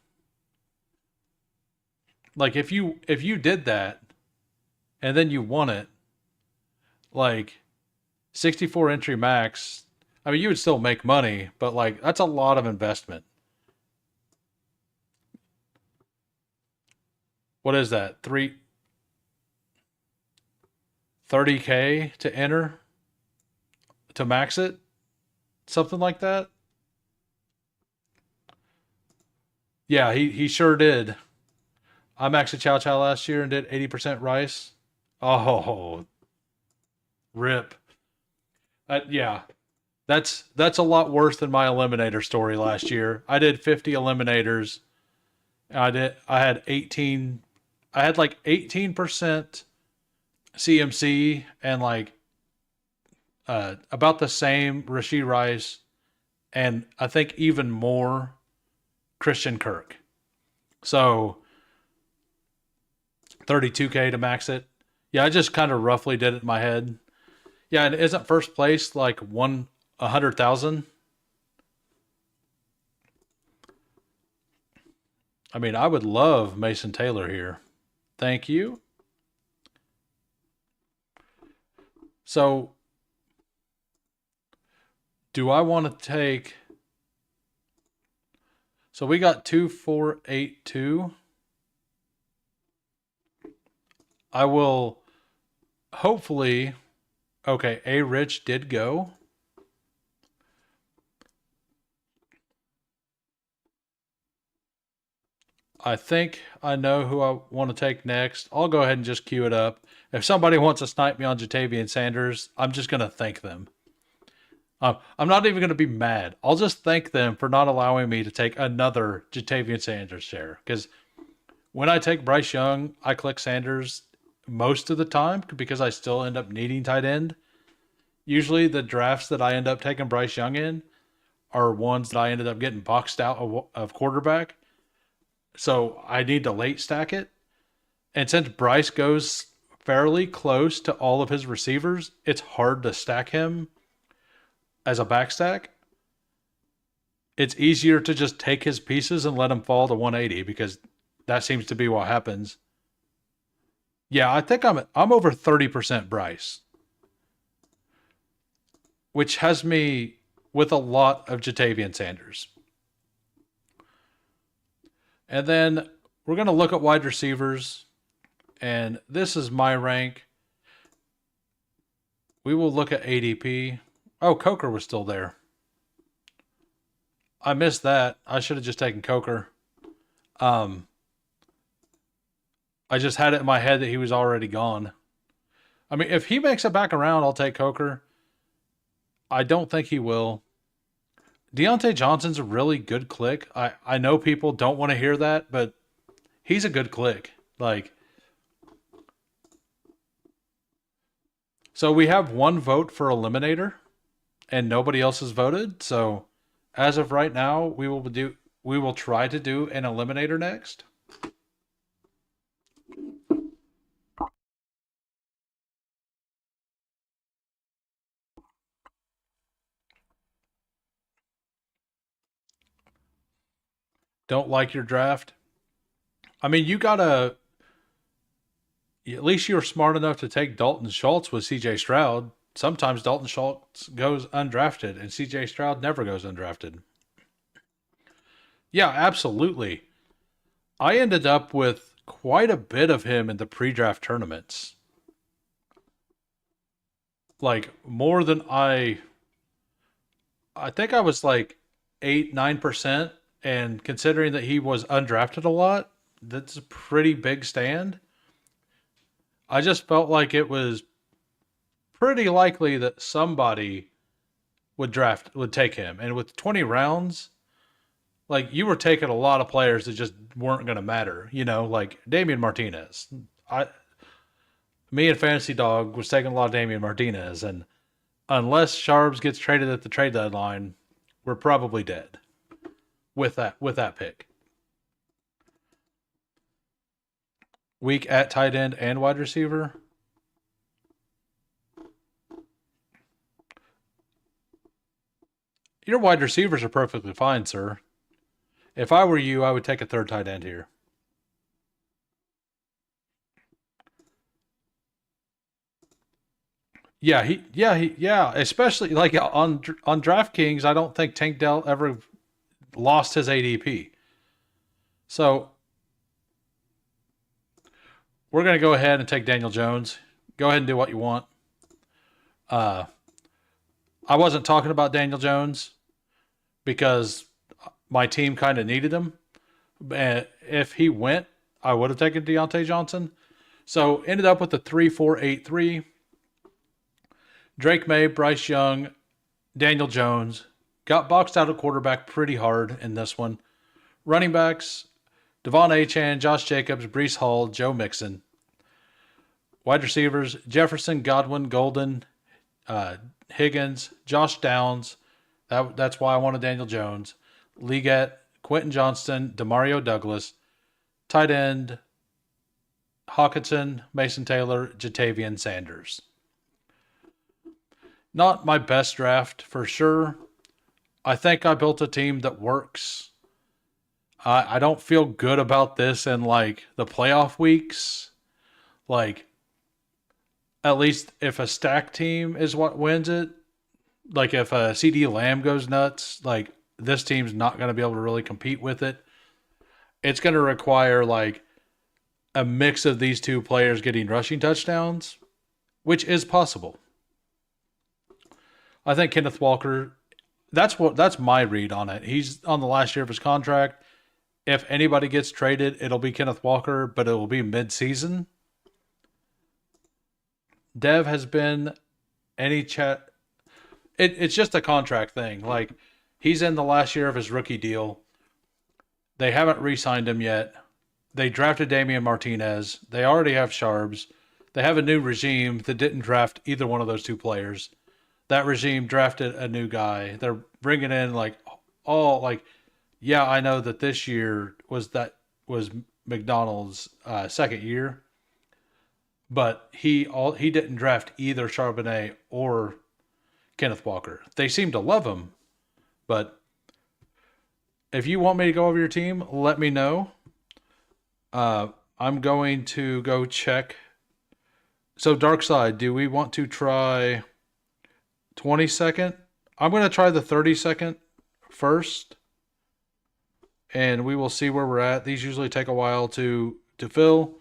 Like if you did that and then you won it, like 64 entry max, I mean you would still make money, but like that's a lot of investment. What is that? 30K to enter to max it? Something like that? Yeah, he sure did. I maxed a Chow Chow last year and did 80% rice. Oh, rip. Yeah, that's a lot worse than my eliminator story last year. I did 50 eliminators. I had 18. I had like 18% CMC and like about the same Rasheed Rice and I think even more Christian Kirk. So 32K to max it. Yeah, I just kind of roughly did it in my head. Yeah, and isn't first place like 100,000? I mean, I would love Mason Taylor here. Thank you. So, do I want to take? So we got 2482. I will hopefully. Okay, A Rich did go. I think I know who I want to take next. I'll go ahead and just queue it up. If somebody wants to snipe me on Jatavian Sanders, I'm just going to thank them. I'm not even going to be mad. I'll just thank them for not allowing me to take another Jatavian Sanders share. Because when I take Bryce Young, I click Sanders most of the time because I still end up needing tight end. Usually the drafts that I end up taking Bryce Young in are ones that I ended up getting boxed out of quarterback. So I need to late stack it. And since Bryce goes fairly close to all of his receivers, it's hard to stack him as a backstack. It's easier to just take his pieces and let him fall to 180 because that seems to be what happens. Yeah, I think I'm over 30% Bryce, which has me with a lot of Jatavian Sanders. And then we're going to look at wide receivers, and this is my rank. We will look at ADP. Oh, Coker was still there. I missed that. I should have just taken Coker. Um, I just had it in my head that he was already gone. I mean, if he makes it back around, I'll take Coker. I don't think he will. Deontay Johnson's a really good click. I know people don't want to hear that, but he's a good click. Like, so we have one vote for Eliminator, and nobody else has voted. So, as of right now, we will try to do an Eliminator next. Don't like your draft. I mean, you gotta. At least you were smart enough to take Dalton Schultz with CJ Stroud. Sometimes Dalton Schultz goes undrafted, and CJ Stroud never goes undrafted. Yeah, absolutely. I ended up with quite a bit of him in the pre-draft tournaments. Like more than I think I was like 8, 9%. And considering that he was undrafted a lot, that's a pretty big stand. I just felt like it was pretty likely that somebody would take him. And with 20 rounds, like you were taking a lot of players that just weren't going to matter, like Damian Martinez. I Me and Fantasy Dog was taking a lot of Damian Martinez, and unless Sharps gets traded at the trade deadline, we're probably dead with that pick. Weak at tight end and wide receiver. Your wide receivers are perfectly fine, sir. If I were you, I would take a third tight end here. Yeah. Especially like on DraftKings, I don't think Tank Dell ever lost his ADP. So we're gonna go ahead and take Daniel Jones. Go ahead and do what you want. Uh, I wasn't talking about Daniel Jones because my team kind of needed him. And if he went, I would have taken Deontay Johnson. So ended up with the 3-4-8-3. Drake May, Bryce Young, Daniel Jones. Got boxed out at quarterback pretty hard in this one. Running backs, Devon Achane, Josh Jacobs, Brees Hall, Joe Mixon. Wide receivers, Jefferson, Godwin, Golden, Higgins, Josh Downs. That's why I wanted Daniel Jones. Leggett, Quentin Johnston, Demario Douglas. Tight end, Hawkinson, Mason Taylor, Jatavian Sanders. Not my best draft for sure. I think I built a team that works. I don't feel good about this in like the playoff weeks. Like, at least if a stack team is what wins it, like if a CD Lamb goes nuts, like this team's not going to be able to really compete with it. It's going to require like a mix of these two players getting rushing touchdowns, which is possible. I think Kenneth Walker, that's my read on it. He's on the last year of his contract. If anybody gets traded, it'll be Kenneth Walker, but it will be mid-season. Dev has been any chat. It's just a contract thing. Like, he's in the last year of his rookie deal. They haven't re-signed him yet. They drafted Damian Martinez. They already have Sharps. They have a new regime that didn't draft either one of those two players. That regime drafted a new guy. They're bringing in like all like, yeah, I know that this year was McDonald's second year, but he didn't draft either Charbonnet or Kenneth Walker. They seem to love him, but if you want me to go over your team, let me know. I'm going to go check. So, Dark Side, do we want to try 20-second? I'm going to try the 30-second first, and we will see where we're at. These usually take a while to fill.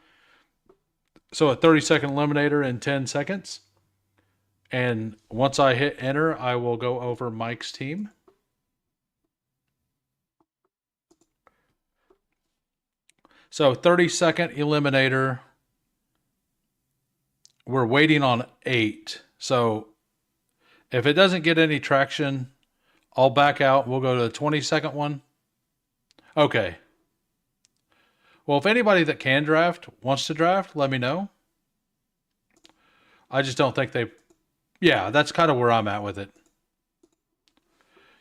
So, a 30-second eliminator in 10 seconds. And once I hit enter, I will go over Mike's team. So 30-second eliminator. We're waiting on 8. So if it doesn't get any traction, I'll back out. We'll go to the 20-second one. Okay. Well, if anybody that can draft wants to draft, let me know. I just don't think they... Yeah, that's kind of where I'm at with it.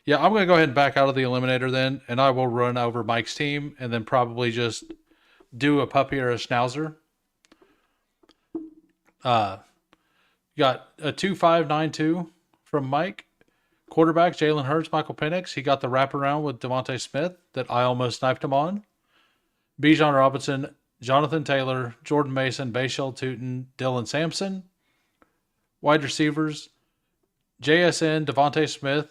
Yeah, I'm going to go ahead and back out of the eliminator then, and I will run over Mike's team and then probably just do a puppy or a schnauzer. Got a 2.592 from Mike. Quarterback, Jalen Hurts, Michael Penix. He got the wraparound with Devontae Smith that I almost sniped him on. Bijan Robinson, Jonathan Taylor, Jordan Mason, Bashal Tootin, Dylan Sampson. Wide receivers, JSN, Devontae Smith,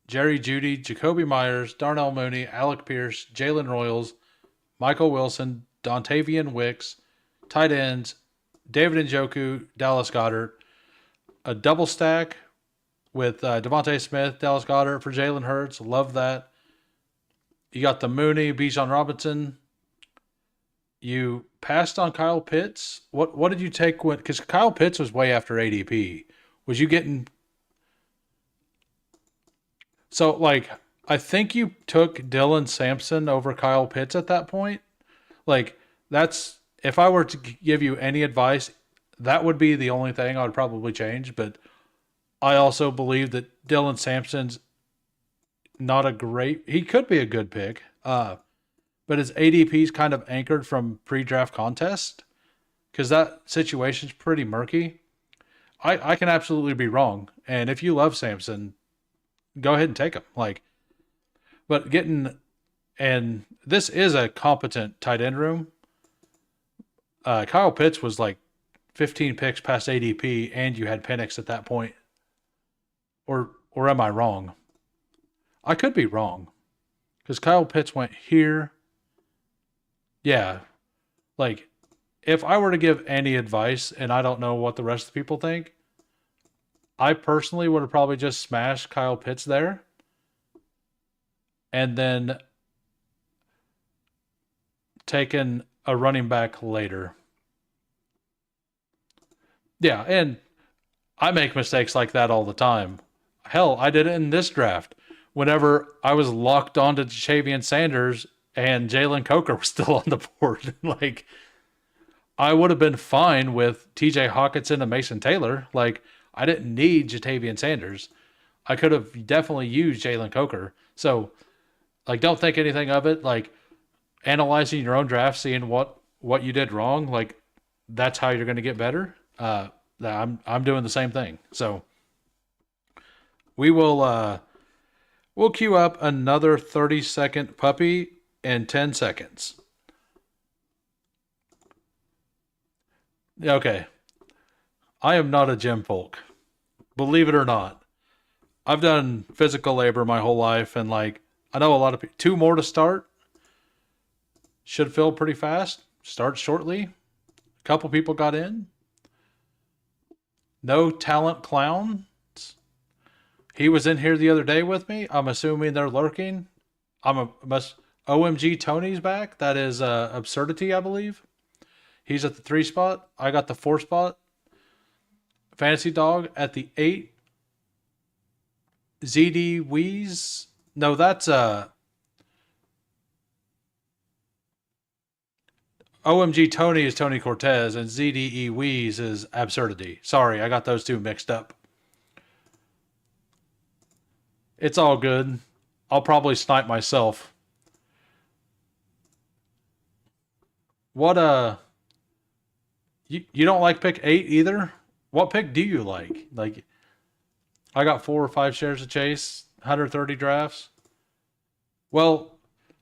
Jerry Jeudy, Jacoby Myers, Darnell Mooney, Alec Pierce, Jalen Royals, Michael Wilson, Dontavian Wicks. Tight ends, David Njoku, Dallas Goedert. A double stack with Devontae Smith, Dallas Goedert for Jalen Hurts. Love that. You got the Mooney, Bijan Robinson. You passed on Kyle Pitts. What did you take when? Because Kyle Pitts was way after ADP. Was you getting? So like, I think you took Dylan Sampson over Kyle Pitts at that point. Like that's if I were to give you any advice, that would be the only thing I would probably change. But I also believe that Dylan Sampson's not a great. He could be a good pick. But his ADP is kind of anchored from pre-draft contest because that situation's pretty murky. I can absolutely be wrong. And if you love Sampson, go ahead and take him. But and this is a competent tight end room. Kyle Pitts was like 15 picks past ADP, and you had Penix at that point. Or am I wrong? I could be wrong because Kyle Pitts went here. Yeah, like if I were to give any advice, and I don't know what the rest of the people think, I personally would have probably just smashed Kyle Pitts there, and then taken a running back later. Yeah, and I make mistakes like that all the time. Hell, I did it in this draft. Whenever I was locked onto Javian Sanders and Jalen Coker was still on the board. Like, I would have been fine with TJ Hawkinson and Mason Taylor. Like, I didn't need Jatavian Sanders. I could have definitely used Jalen Coker. So, like, don't think anything of it. Like, analyzing your own draft, seeing what you did wrong, like, that's how you're going to get better. I'm doing the same thing. So, we'll queue up another 30-second puppy in 10 seconds. Okay. I am not a gym folk. Believe it or not. I've done physical labor my whole life, and like I know a lot of people. 2 more to start. Should fill pretty fast. Start shortly. A couple people got in. No talent clown. He was in here the other day with me. I'm assuming they're lurking. OMG Tony's back. That is Absurdity, I believe. He's at the 3 spot. I got the 4 spot. Fantasy Dog at the 8. ZD Wheeze. No, that's OMG Tony is Tony Cortez, and ZDE Wheeze is Absurdity. Sorry, I got those 2 mixed up. It's all good. I'll probably snipe myself. What you don't like pick 8 either? What pick do you like? Like I got 4 or 5 shares of Chase, 130 drafts. Well,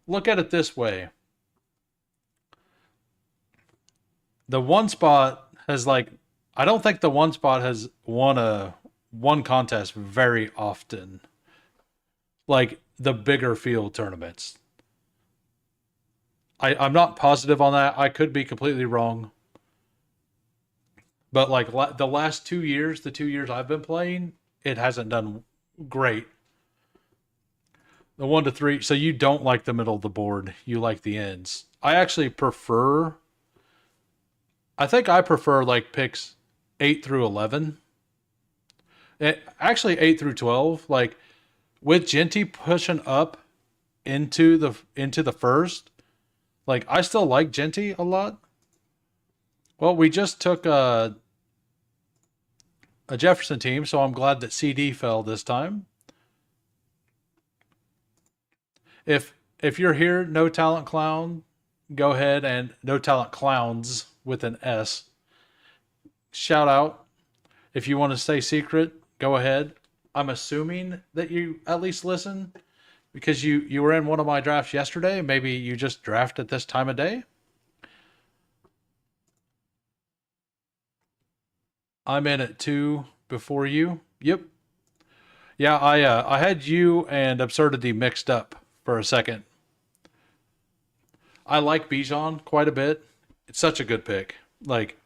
look at it this way. The one spot has like I don't think the one spot has won a one contest very often. Like the bigger field tournaments. I'm not positive on that. I could be completely wrong. But like the last 2 years, the 2 years I've been playing, it hasn't done great. The 1 to 3. So you don't like the middle of the board. You like the ends. I actually prefer. I think I prefer like picks 8 through 11. Actually 8 through 12. Like with Genty pushing up into the first. Like I still like Genty a lot. Well, we just took a Jefferson team, so I'm glad that CD fell this time. If you're here, no talent clown, go ahead and no talent clowns with an S. Shout out. If you want to stay secret, go ahead. I'm assuming that you at least listen because you were in one of my drafts yesterday. Maybe you just draft at this time of day. I'm in at 2 before you. Yep. Yeah, I had you and Absurdity mixed up for a second. I like Bijan quite a bit. It's such a good pick. Like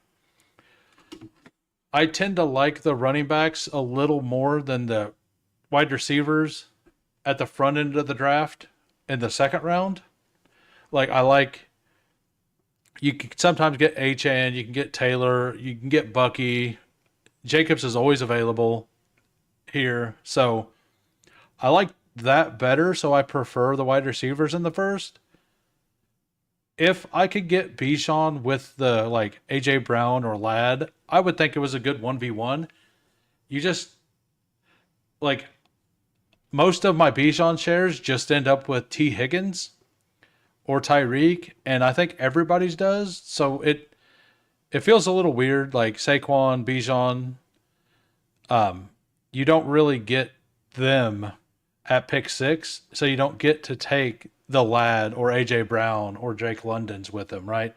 I tend to like the running backs a little more than the wide receivers at the front end of the draft in the second round. Like I like you can sometimes get HN, you can get Taylor, you can get Bucky. Jacobs is always available here. So I like that better, so I prefer the wide receivers in the first. If I could get Bichon with the like AJ Brown or Ladd, I would think it was a good 1v1. You just like most of my Bichon shares just end up with T Higgins or Tyreek, and I think everybody's does. So it feels a little weird, like Saquon, Bijan. You don't really get them at pick 6, so you don't get to take the Lad or AJ Brown or Jake London's with them, right?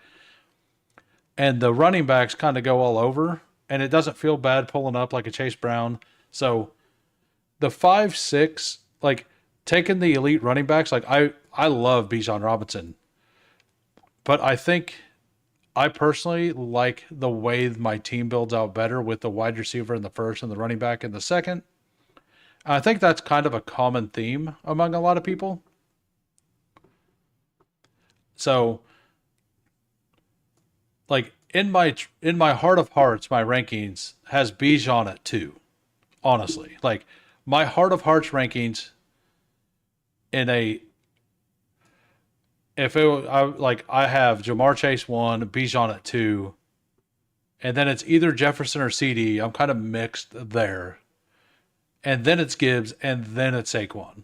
And the running backs kind of go all over, and it doesn't feel bad pulling up like a Chase Brown. So the 5-6, like taking the elite running backs, like I love Bijan Robinson, but I think I personally like the way my team builds out better with the wide receiver in the first and the running back in the second. I think that's kind of a common theme among a lot of people. So, like in my heart of hearts, my rankings has Bijan at 2. Honestly, like my heart of hearts rankings in a if it I like I have Jamar Chase 1, Bijan at 2, and then it's either Jefferson or CD. I'm kind of mixed there, and then it's Gibbs, and then it's Saquon.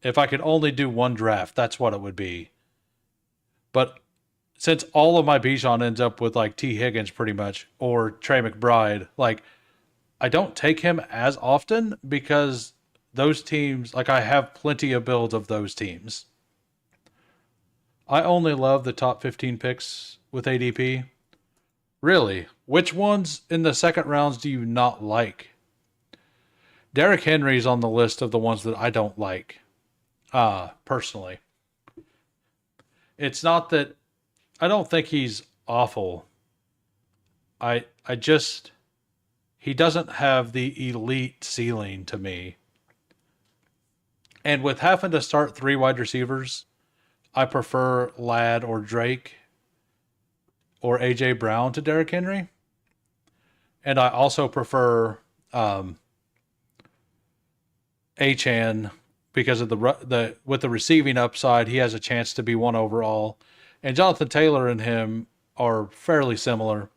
If I could only do one draft, that's what it would be. But since all of my Bijan ends up with like T Higgins pretty much or Trey McBride, like I don't take him as often because those teams, like I have plenty of builds of those teams. I only love the top 15 picks with ADP. Really? Which ones in the second rounds do you not like? Derrick Henry's on the list of the ones that I don't like, personally. It's not that I don't think he's awful. I just he doesn't have the elite ceiling to me. And with having to start 3 wide receivers, I prefer Ladd or Drake or AJ Brown to Derrick Henry. And I also prefer Achan because of the with the receiving upside, he has a chance to be 1 overall. And Jonathan Taylor and him are fairly similar.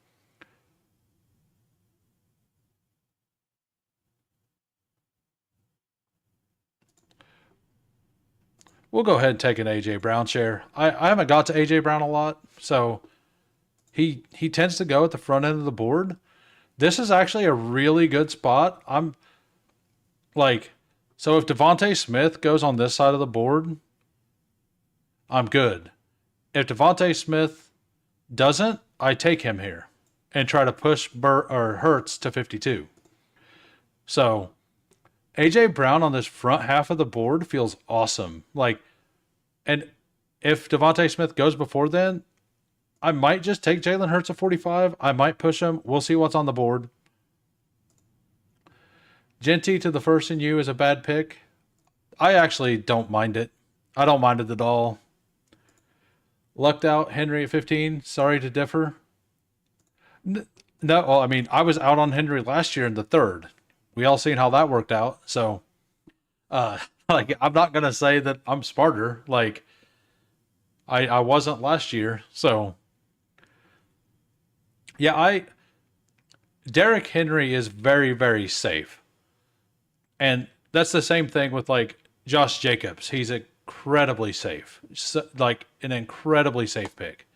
we'll go ahead and take an AJ Brown share. I haven't got to AJ Brown a lot, so he tends to go at the front end of the board. This is actually a really good spot. I'm like, so if Devontae Smith goes on this side of the board, I'm good. If Devontae Smith doesn't, I take him here and try to push Hurts to 52. So AJ Brown on this front half of the board feels awesome. Like, and if Devontae Smith goes before then, I might just take Jalen Hurts at 45. I might push him. We'll see what's on the board. Genty to the first in you is a bad pick. I actually don't mind it. I don't mind it at all. Lucked out Henry at 15. Sorry to differ. No, well, I mean, I was out on Henry last year in the third. We all seen how that worked out. So, like, I'm not gonna say that I'm smarter. Like, I wasn't last year. So, yeah, Derrick Henry is very, very safe. And that's the same thing with like Josh Jacobs. He's incredibly safe, like an incredibly safe pick.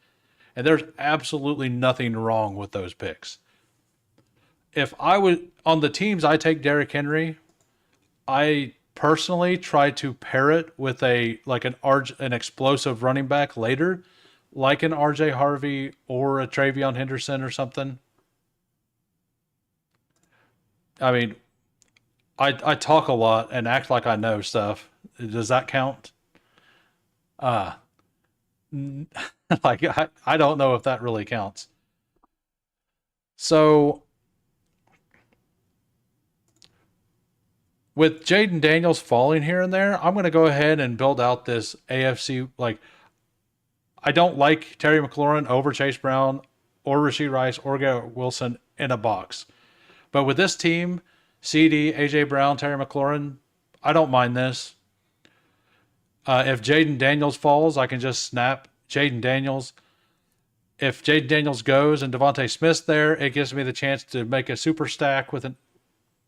And there's absolutely nothing wrong with those picks. If I would, on the teams I take Derrick Henry, I personally try to pair it with an explosive running back later, like an RJ Harvey or a Travion Henderson or something. I mean, I talk a lot and act like I know stuff. Does that count? Uh, like I don't know if that really counts. So with Jaden Daniels falling here and there, I'm going to go ahead and build out this AFC. Like, I don't like Terry McLaurin over Chase Brown or Rashee Rice or Garrett Wilson in a box. But with this team, CD, AJ Brown, Terry McLaurin, I don't mind this. If Jaden Daniels falls, I can just snap Jaden Daniels. If Jaden Daniels goes and Devontae Smith's there, it gives me the chance to make a super stack with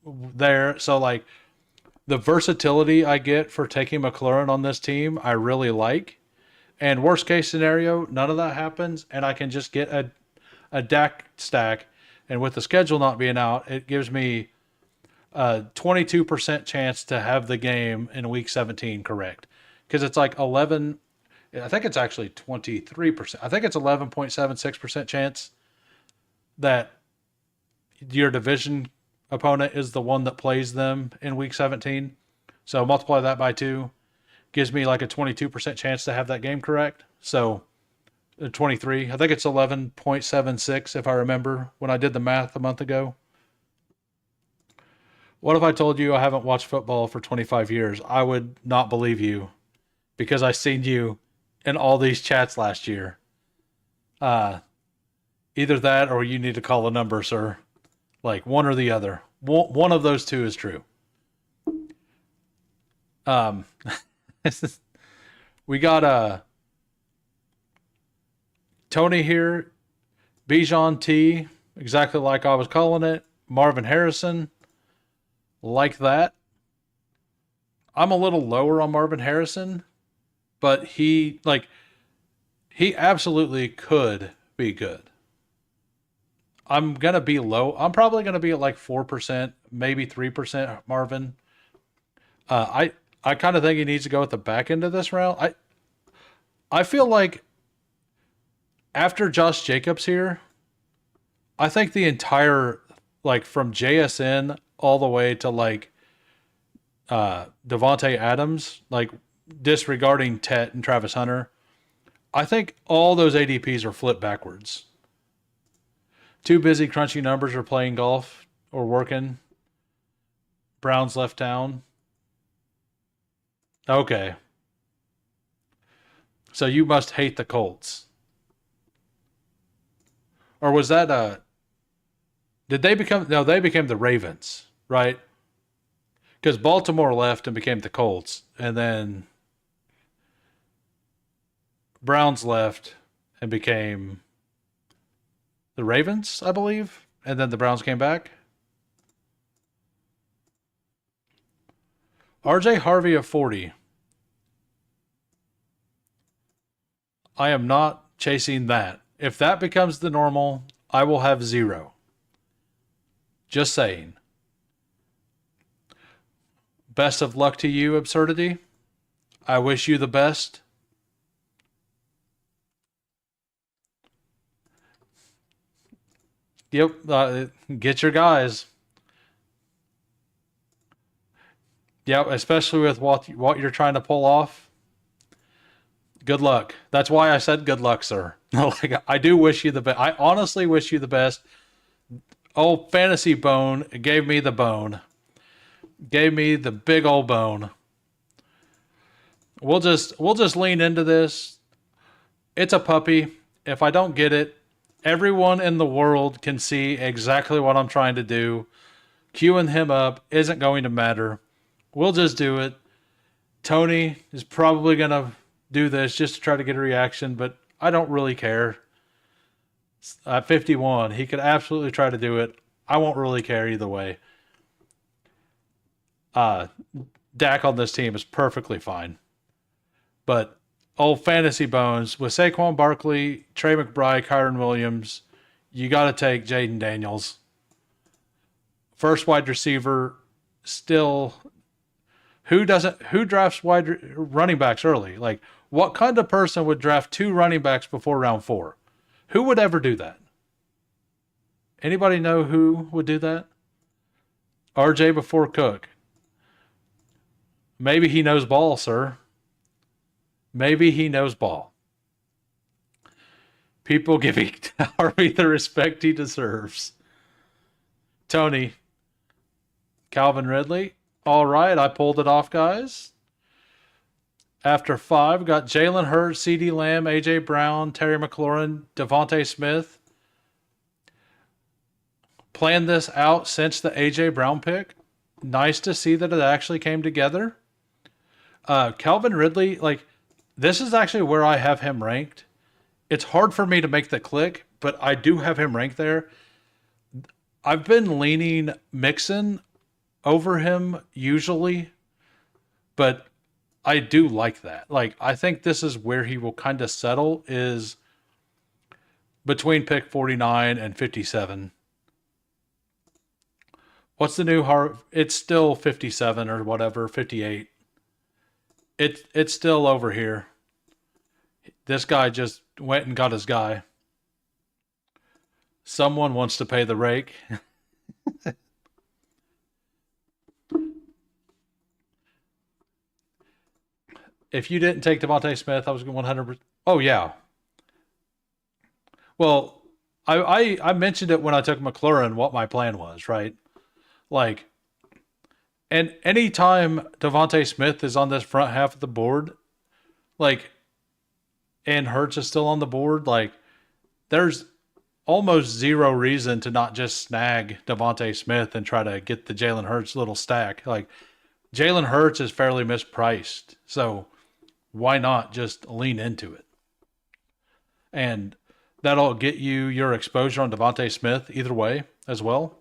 there. So like the versatility I get for taking McLaurin on this team, I really like. And worst case scenario, none of that happens, and I can just get a DAC stack. And with the schedule not being out, it gives me a 22% chance to have the game in week 17 correct. Because it's like 11, I think it's actually 23%. I think it's 11.76% chance that your division opponent is the one that plays them in week 17. So multiply that by 2. Gives me like a 22% chance to have that game correct. So 23. I think it's 11.76 if I remember when I did the math a month ago. What if I told you I haven't watched football for 25 years? I would not believe you because I seen you in all these chats last year. Either that or you need to call a number, sir. Like one or the other. One of those two is true. We got Tony here, Bijan T, exactly like I was calling it. Marvin Harrison, like that. I'm a little lower on Marvin Harrison, but he absolutely could be good. I'm gonna be low. I'm probably gonna be at like 4%, maybe 3% Marvin. I kind of think he needs to go at the back end of this round. I feel like after Josh Jacobs here, I think the entire like from JSN all the way to like Devontae Adams, like disregarding Tet and Travis Hunter, I think all those ADPs are flipped backwards. Too busy crunching numbers or playing golf or working. Browns left town. Okay. So you must hate the Colts. Or was that did they become no, they became the Ravens, right? Because Baltimore left and became the Colts, and then Browns left and became the Ravens, I believe, and then the Browns came back. RJ Harvey of 40. I am not chasing that. If that becomes the normal, I will have zero. Just saying. Best of luck to you, Absurdity. I wish you the best. Yep, get your guys. Yep, especially with what you're trying to pull off. Good luck. That's why I said good luck, sir. Like, I do wish you the best. I honestly wish you the best. Old fantasy bone gave me the bone. Gave me the big old bone. We'll just lean into this. It's a puppy. If I don't get it, everyone in the world can see exactly what I'm trying to do. Queuing him up isn't going to matter. We'll just do it. Tony is probably going to do this just to try to get a reaction, but I don't really care. At 51, he could absolutely try to do it. I won't really care either way. Dak on this team is perfectly fine. But old fantasy bones with Saquon Barkley, Trey McBride, Kyron Williams, you got to take Jaden Daniels. First wide receiver, still. Who drafts running backs early? Like, what kind of person would draft 2 running backs before round 4? Who would ever do that? Anybody know who would do that? RJ before Cook. Maybe he knows ball, sir. Maybe he knows ball. People giving Harvey the respect he deserves. Tony. Calvin Ridley. All right, I pulled it off, guys. After 5, got Jalen Hurts, CeeDee Lamb, AJ Brown, Terry McLaurin, Devontae Smith. Planned this out since the AJ Brown pick. Nice to see that it actually came together. Calvin Ridley, like, this is actually where I have him ranked. It's hard for me to make the click, but I do have him ranked there. I've been leaning Mixon over him usually, but I do like that. Like, I think this is where he will kind of settle, is between pick 49 and 57. What's the new It's still 57 or whatever, 58. It's still over here. This guy just went and got his guy. Someone wants to pay the rake. If you didn't take Devontae Smith, I was going 100%. Oh, yeah. Well, I mentioned it when I took McLaurin, what my plan was, right? Like, and anytime Devontae Smith is on this front half of the board, like, and Hurts is still on the board, like, there's almost zero reason to not just snag Devontae Smith and try to get the Jalen Hurts little stack. Like, Jalen Hurts is fairly mispriced, so why not just lean into it? And that'll get you your exposure on Devontae Smith either way as well.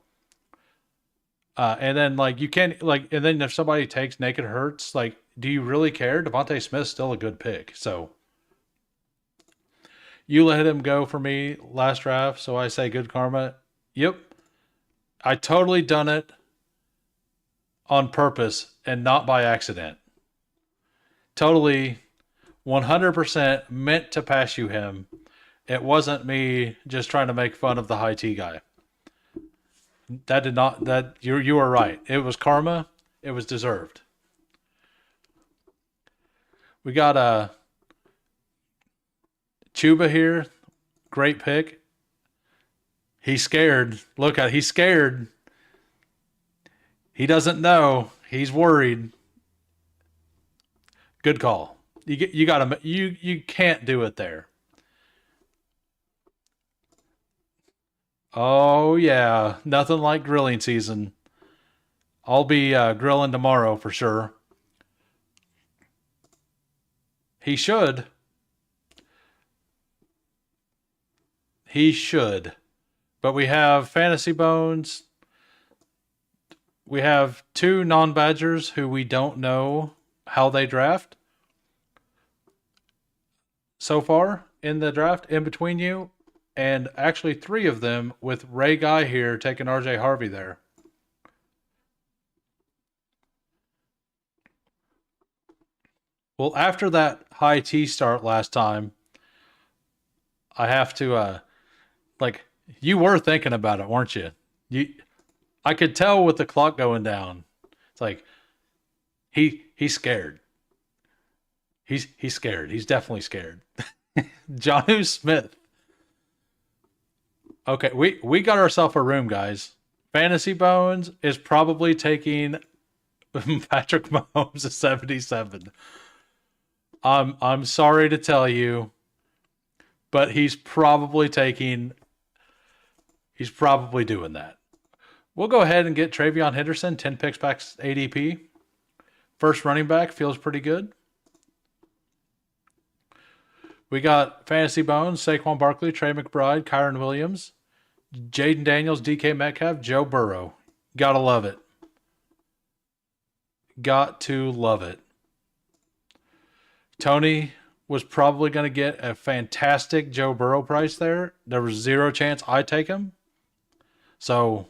And then, like, you can, like, and then if somebody takes naked Hurts, like, do you really care? Devontae Smith's still a good pick. So you let him go for me last draft, so I say good karma. Yep. I totally done it on purpose and not by accident. Totally 100% meant to pass you him. It wasn't me just trying to make fun of the high T guy. That did not, that you are right. It was karma. It was deserved. We got Chuba here. Great pick. He's scared. Look at, he's scared. He doesn't know. He's worried. Good call. You got to, you can't do it there. Oh yeah, nothing like grilling season. I'll be grilling tomorrow for sure. He should. He should. But we have Fantasy Bones. We have 2 non-Badgers who we don't know how they draft so far. in the draft in between you, and actually three of them with Ray Guy here taking RJ Harvey there. Well, after that high T start last time, I have to like you were thinking about it, weren't you? You I could tell with the clock going down. It's like he's scared. He's scared. He's definitely scared. Johnu Smith. Okay, we got ourselves a room, guys. Fantasy Bones is probably taking Patrick Mahomes at 77. I'm sorry to tell you, but he's probably doing that. We'll go ahead and get Travion Henderson, 10 picks back ADP. First running back feels pretty good. We got Fantasy Bones, Saquon Barkley, Trey McBride, Kyron Williams, Jaden Daniels, DK Metcalf, Joe Burrow. Gotta love it. Got to love it. Tony was probably going to get a fantastic Joe Burrow price there. There was zero chance I'd take him. So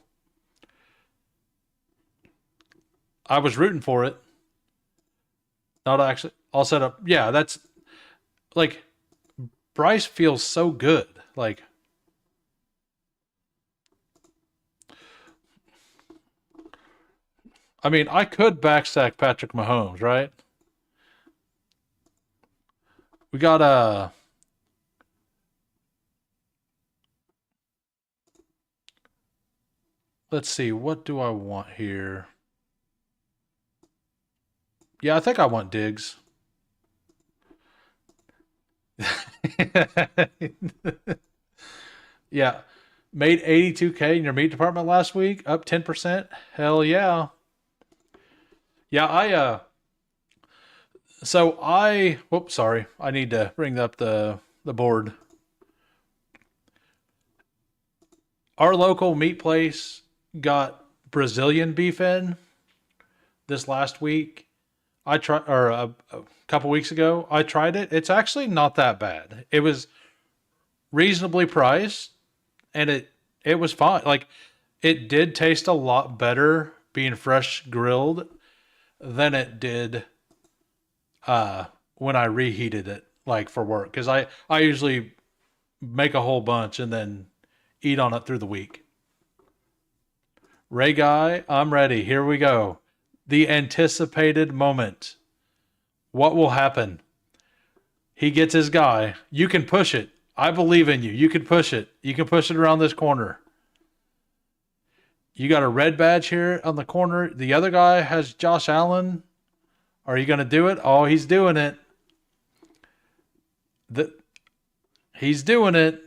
I was rooting for it. Not actually all set up. Yeah, that's like Bryce feels so good. Like I mean, I could backstack Patrick Mahomes, right? We got let's see, what do I want here? Yeah, I think I want Diggs. Yeah. Made 82K in your meat department last week, up 10%. Hell yeah. Yeah, whoops, sorry. I need to bring up the board. Our local meat place got Brazilian beef in this last week. I tried, or a couple weeks ago. I tried it. It's actually not that bad. It was reasonably priced, and it was fine. Like it did taste a lot better being fresh grilled than it did when I reheated it, like for work. Because I usually make a whole bunch and then eat on it through the week. Ray Guy, I'm ready. Here we go. The anticipated moment. What will happen? He gets his guy. You can push it. I believe in you. You can push it. You can push it around this corner. You got a red badge here on the corner. The other guy has Josh Allen. Are you going to do it? Oh, he's doing it. He's doing it.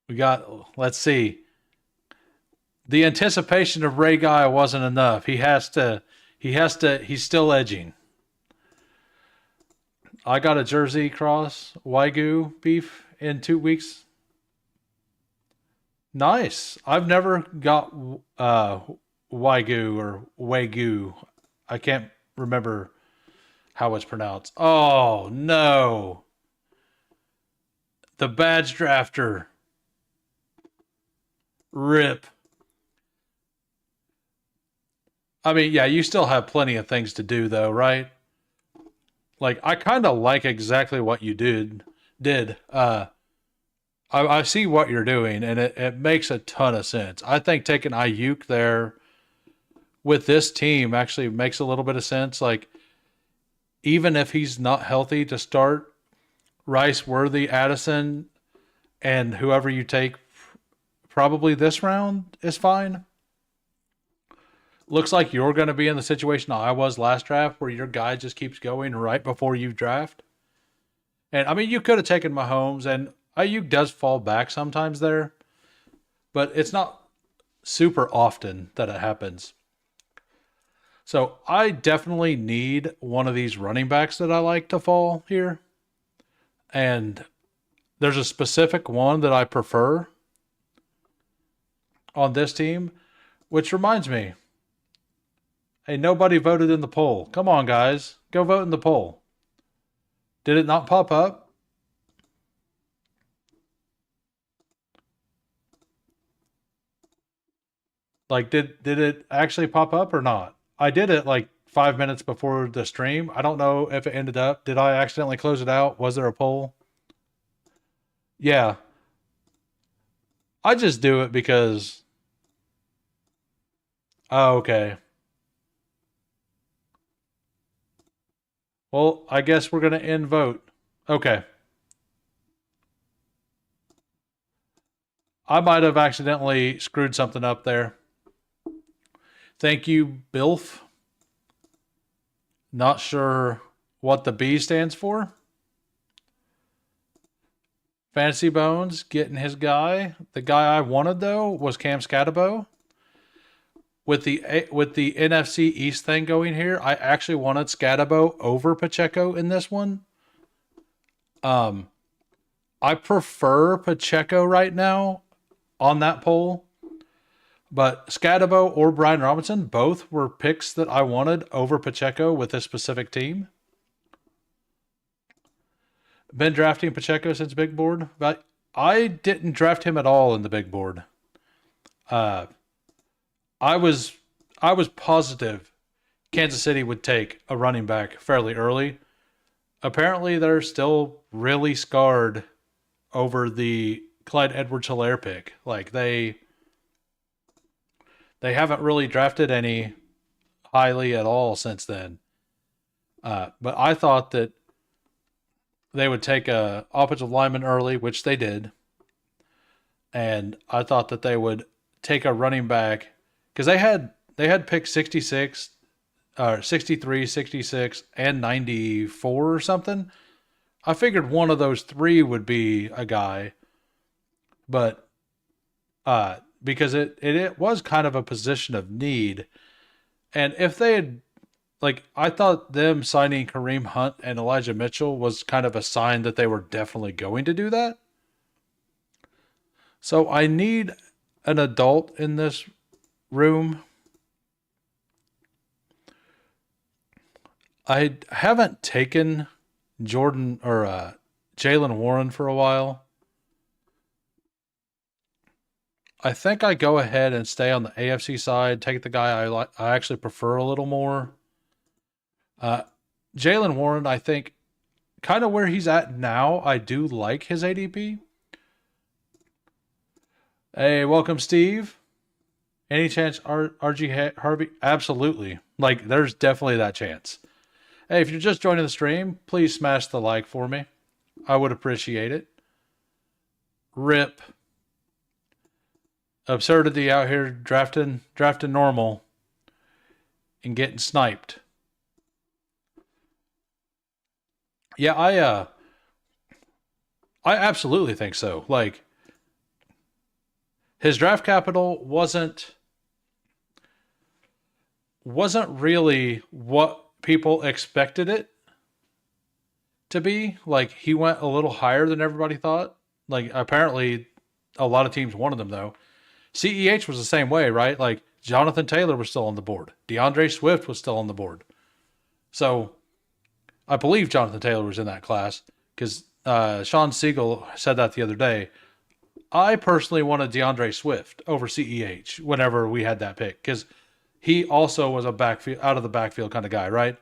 We got, let's see. The anticipation of Ray Guy wasn't enough. He's still edging. I got a Jersey cross Wagyu beef in 2 weeks. Nice. I've never got Wagyu or Wagyu. I can't remember how it's pronounced. Oh, no. The badge drafter. Rip. I mean, yeah, you still have plenty of things to do though, right? Like I kind of like exactly what you did. I see what you're doing and it makes a ton of sense. I think taking Ayuk there with this team actually makes a little bit of sense. Like even if he's not healthy to start, Rice, Worthy, Addison, and whoever you take probably this round is fine. Looks like you're going to be in the situation I was last draft where your guy just keeps going right before you draft. And I mean, you could have taken Mahomes, and Ayuk does fall back sometimes there, but it's not super often that it happens. So I definitely need one of these running backs that I like to fall here. And there's a specific one that I prefer on this team, which reminds me, hey, nobody voted in the poll. Come on, guys. Go vote in the poll. Did it not pop up? Like, did it actually pop up or not? I did it like 5 minutes before the stream. I don't know if it ended up. Did I accidentally close it out? Was there a poll? Yeah. I just do it because. Oh, okay. Well, I guess we're gonna end vote. Okay. I might have accidentally screwed something up there. Thank you, Bilf. Not sure what the B stands for. Fantasy Bones getting his guy. The guy I wanted though was Cam Scatabo. With the NFC East thing going here, I actually wanted Scatabo over Pacheco in this one. Um, I prefer Pacheco right now on that poll, but Scatabo or Brian Robinson both were picks that I wanted over Pacheco with this specific team. Been drafting Pacheco since big board, but I didn't draft him at all in the big board. Uh, I was I was positive Kansas City would take a running back fairly early. Apparently, they're still really scarred over the Clyde Edwards-Helaire pick. Like they haven't really drafted any highly at all since then. But I thought that they would take a offensive lineman early, which they did, and I thought that they would take a running back because they had picked 66, 63, 66, and 94 or something. I figured one of those three would be a guy, but because it was kind of a position of need, and if they had like I thought them signing Kareem Hunt and Elijah Mitchell was kind of a sign that they were definitely going to do that. So I need an adult in this room. I haven't taken Jordan or Jalen Warren for a while. I think I go ahead and stay on the AFC side, take the guy I actually prefer a little more. Uh, Jalen Warren, I think, kind of where he's at now, I do like his ADP. Hey, welcome, Steve. Any chance RG Harvey? Absolutely. Like, there's definitely that chance. Hey, if you're just joining the stream, please smash the like for me. I would appreciate it. Rip. Absurdity out here drafting normal and getting sniped. Yeah, I absolutely think so. Like his draft capital wasn't really what people expected it to be. Like he went a little higher than everybody thought. Like apparently a lot of teams wanted him though. CEH was the same way, right? Like Jonathan Taylor was still on the board. DeAndre Swift was still on the board. So I believe Jonathan Taylor was in that class because Sean Siegel said that the other day. I personally wanted DeAndre Swift over CEH whenever we had that pick because he also was a backfield out of the backfield kind of guy, right?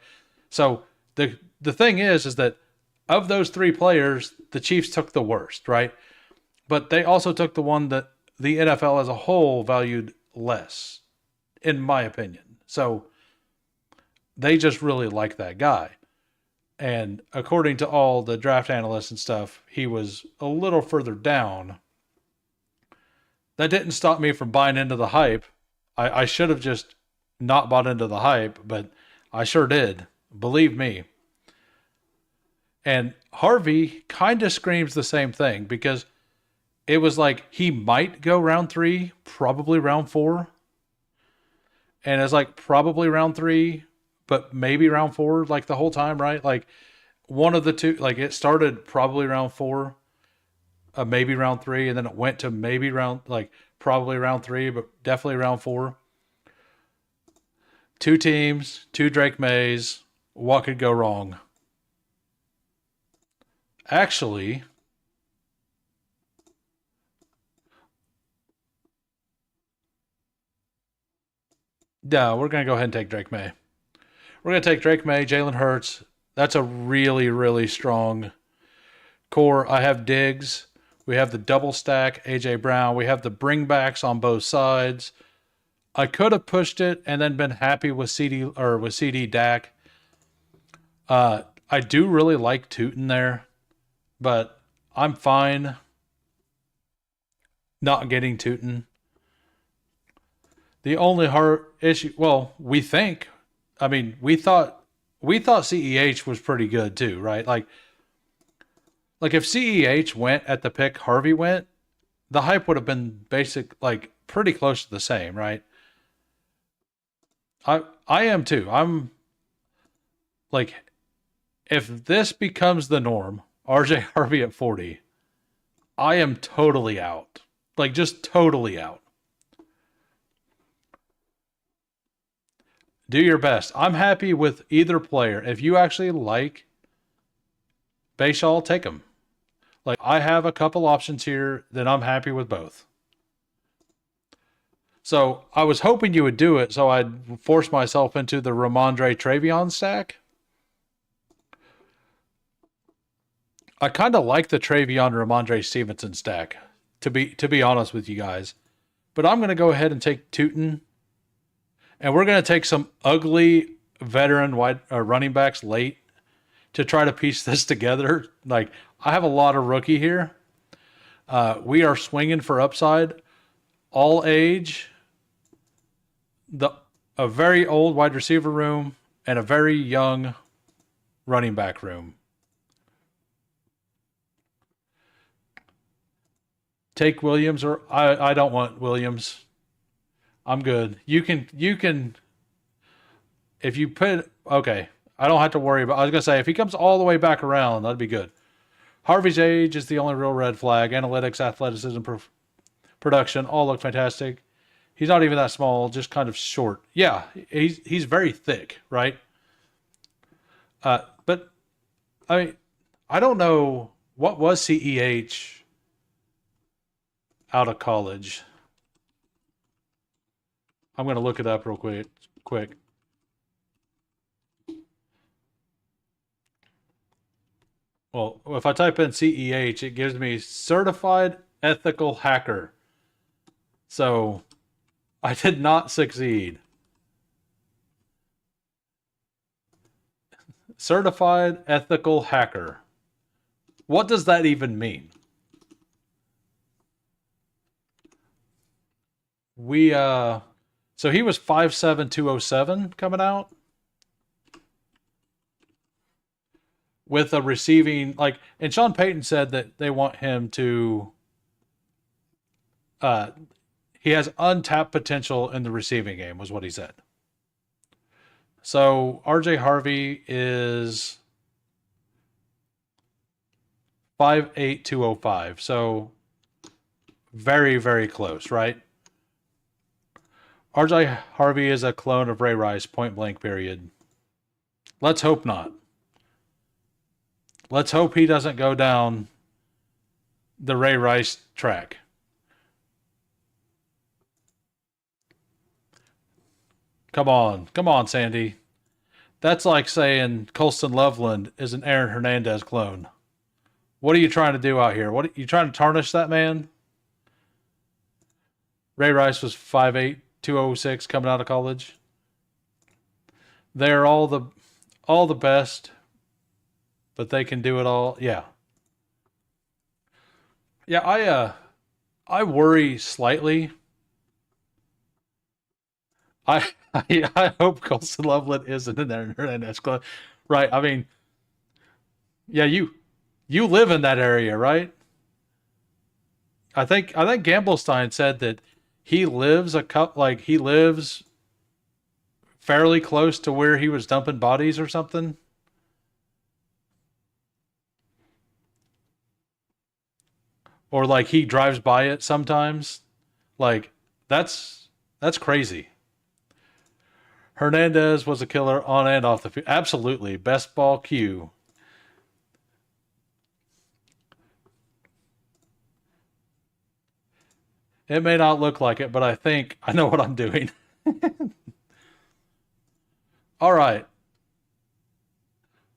So the thing is that of those three players, the Chiefs took the worst, right? But they also took the one that the NFL as a whole valued less, in my opinion. So they just really like that guy. And according to all the draft analysts and stuff, he was a little further down. That didn't stop me from buying into the hype. I should have just not bought into the hype, but I sure did. Believe me. And Harvey kind of screams the same thing because it was like he might go round 3, probably round 4. And it's like probably round 3, but maybe round 4, like the whole time, right? Like one of the two, like it started probably round 4, maybe round 3, and then it went to maybe round, like probably round 3, but definitely round 4. Two teams, two Drake Mays, What could go wrong? Actually, yeah, we're going to go ahead and take Drake May. We're going to take Drake May, Jalen Hurts. That's a really, really strong core. I have Diggs. We have the double stack, AJ Brown. We have the bringbacks on both sides. I could have pushed it and then been happy with CD Dak. I do really like Tootin there, but I'm fine not getting Tootin. The only hard issue, well, we think, I mean, we thought CEH was pretty good too, right? Like if CEH went at the pick Harvey went, the hype would have been like pretty close to the same, right? I am too. I'm like, if this becomes the norm, RJ Harvey at 40, I am totally out. Like just totally out. Do your best. I'm happy with either player. If you actually like Bayshaw, take him. Like I have a couple options here, then I'm happy with both. So I was hoping you would do it, so I'd force myself into the Ramondre Travion stack. I kind of like the Travion Ramondre Stevenson stack, to be honest with you guys. But I'm going to go ahead and take Tootin, and we're going to take some ugly veteran wide running backs late to try to piece this together. Like I have a lot of rookie here. We are swinging for upside, all age, the a very old wide receiver room, and a very young running back room. Take Williams, or I don't want Williams. I'm good. You can if you put okay. I don't have to worry about. I was gonna say if he comes all the way back around, that'd be good. Harvey's age is the only real red flag. Analytics, athleticism, production all look fantastic. He's not even that small, just kind of short. Yeah, he's very thick, right? But I mean, I don't know what was CEH out of college. I'm gonna look it up real quick. Quick. Well, if I type in CEH, it gives me certified ethical hacker. So I did not succeed. Certified ethical hacker. What does that even mean? We so he was 5'7", 207 coming out with a receiving like, and Sean Payton said that they want him to uh he has untapped potential in the receiving game was what he said. So RJ Harvey is 5'8", 205. So very, very close, right? RJ Harvey is a clone of Ray Rice, point blank, period. Let's hope not. Let's hope he doesn't go down the Ray Rice track. Come on, Sandy. That's like saying Colston Loveland is an Aaron Hernandez clone. What are you trying to do out here? What are you trying to tarnish that man? Ray Rice was 5'8", 206 coming out of college. They're all the best, but they can do it all. Yeah. Yeah, I worry slightly. I hope Colston Loveland isn't in there in that club. Right. I mean, yeah, you live in that area, right? I think Gamblestein said that he lives fairly close to where he was dumping bodies or something. Or like he drives by it sometimes. Like that's crazy. Hernandez was a killer on and off the field. Absolutely. Best ball Q. It may not look like it, but I think I know what I'm doing. All right.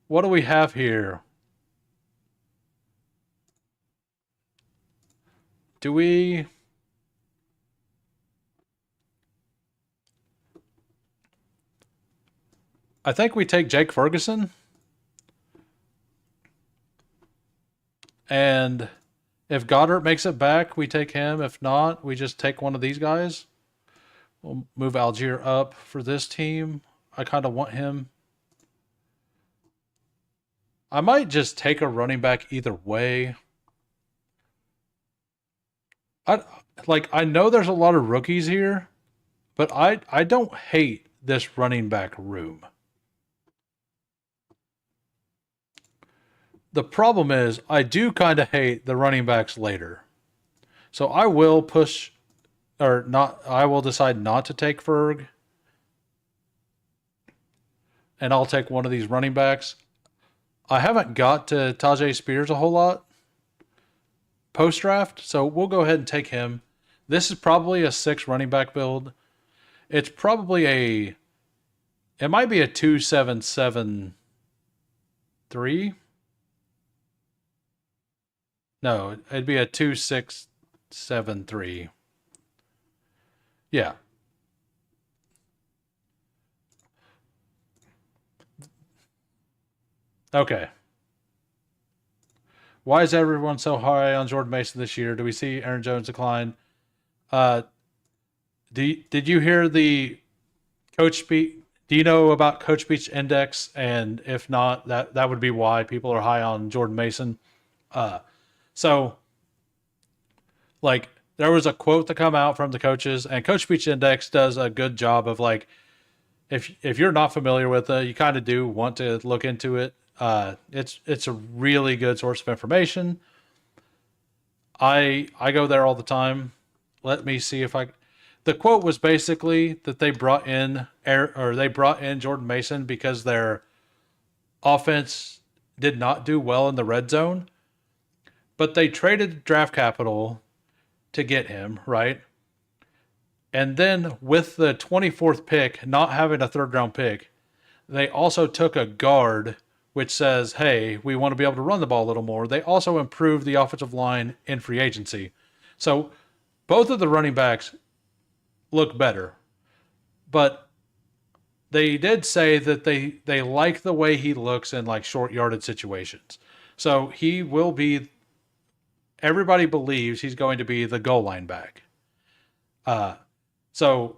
What do we have here? Do we... I think we take Jake Ferguson. And if Goddard makes it back, we take him. If not, we just take one of these guys. We'll move Algier up for this team. I kind of want him. I might just take a running back either way. I know there's a lot of rookies here, but I don't hate this running back room. The problem is I do kind of hate the running backs later. So I will push or not I will decide not to take Ferg and I'll take one of these running backs. I haven't got to Tajay Spears a whole lot post draft, so we'll go ahead and take him. This is probably a 6 running back build. It's probably it might be a 2-7-7-3. No, it'd be a 2-6-7-3. Yeah. Okay. Why is everyone so high on Jordan Mason this year? Do we see Aaron Jones decline? Uh, did you hear the coach speak? Do you know about Coach Speech Index? And if not, that would be why people are high on Jordan Mason. Uh, so, like, there was a quote to come out from the coaches, and Coach Speech Index does a good job of like, if you're not familiar with it, you kind of do want to look into it. It's a really good source of information. I go there all the time. Let me see if I. The quote was basically that they brought in Jordan Mason because their offense did not do well in the red zone, but they traded draft capital to get him, right? And then with the 24th pick, not having a third round pick, they also took a guard, which says, hey, we want to be able to run the ball a little more. They also improved the offensive line in free agency. So both of the running backs look better. But they did say that they like the way he looks in like short yarded situations. So he will be, everybody believes he's going to be the goal line back. So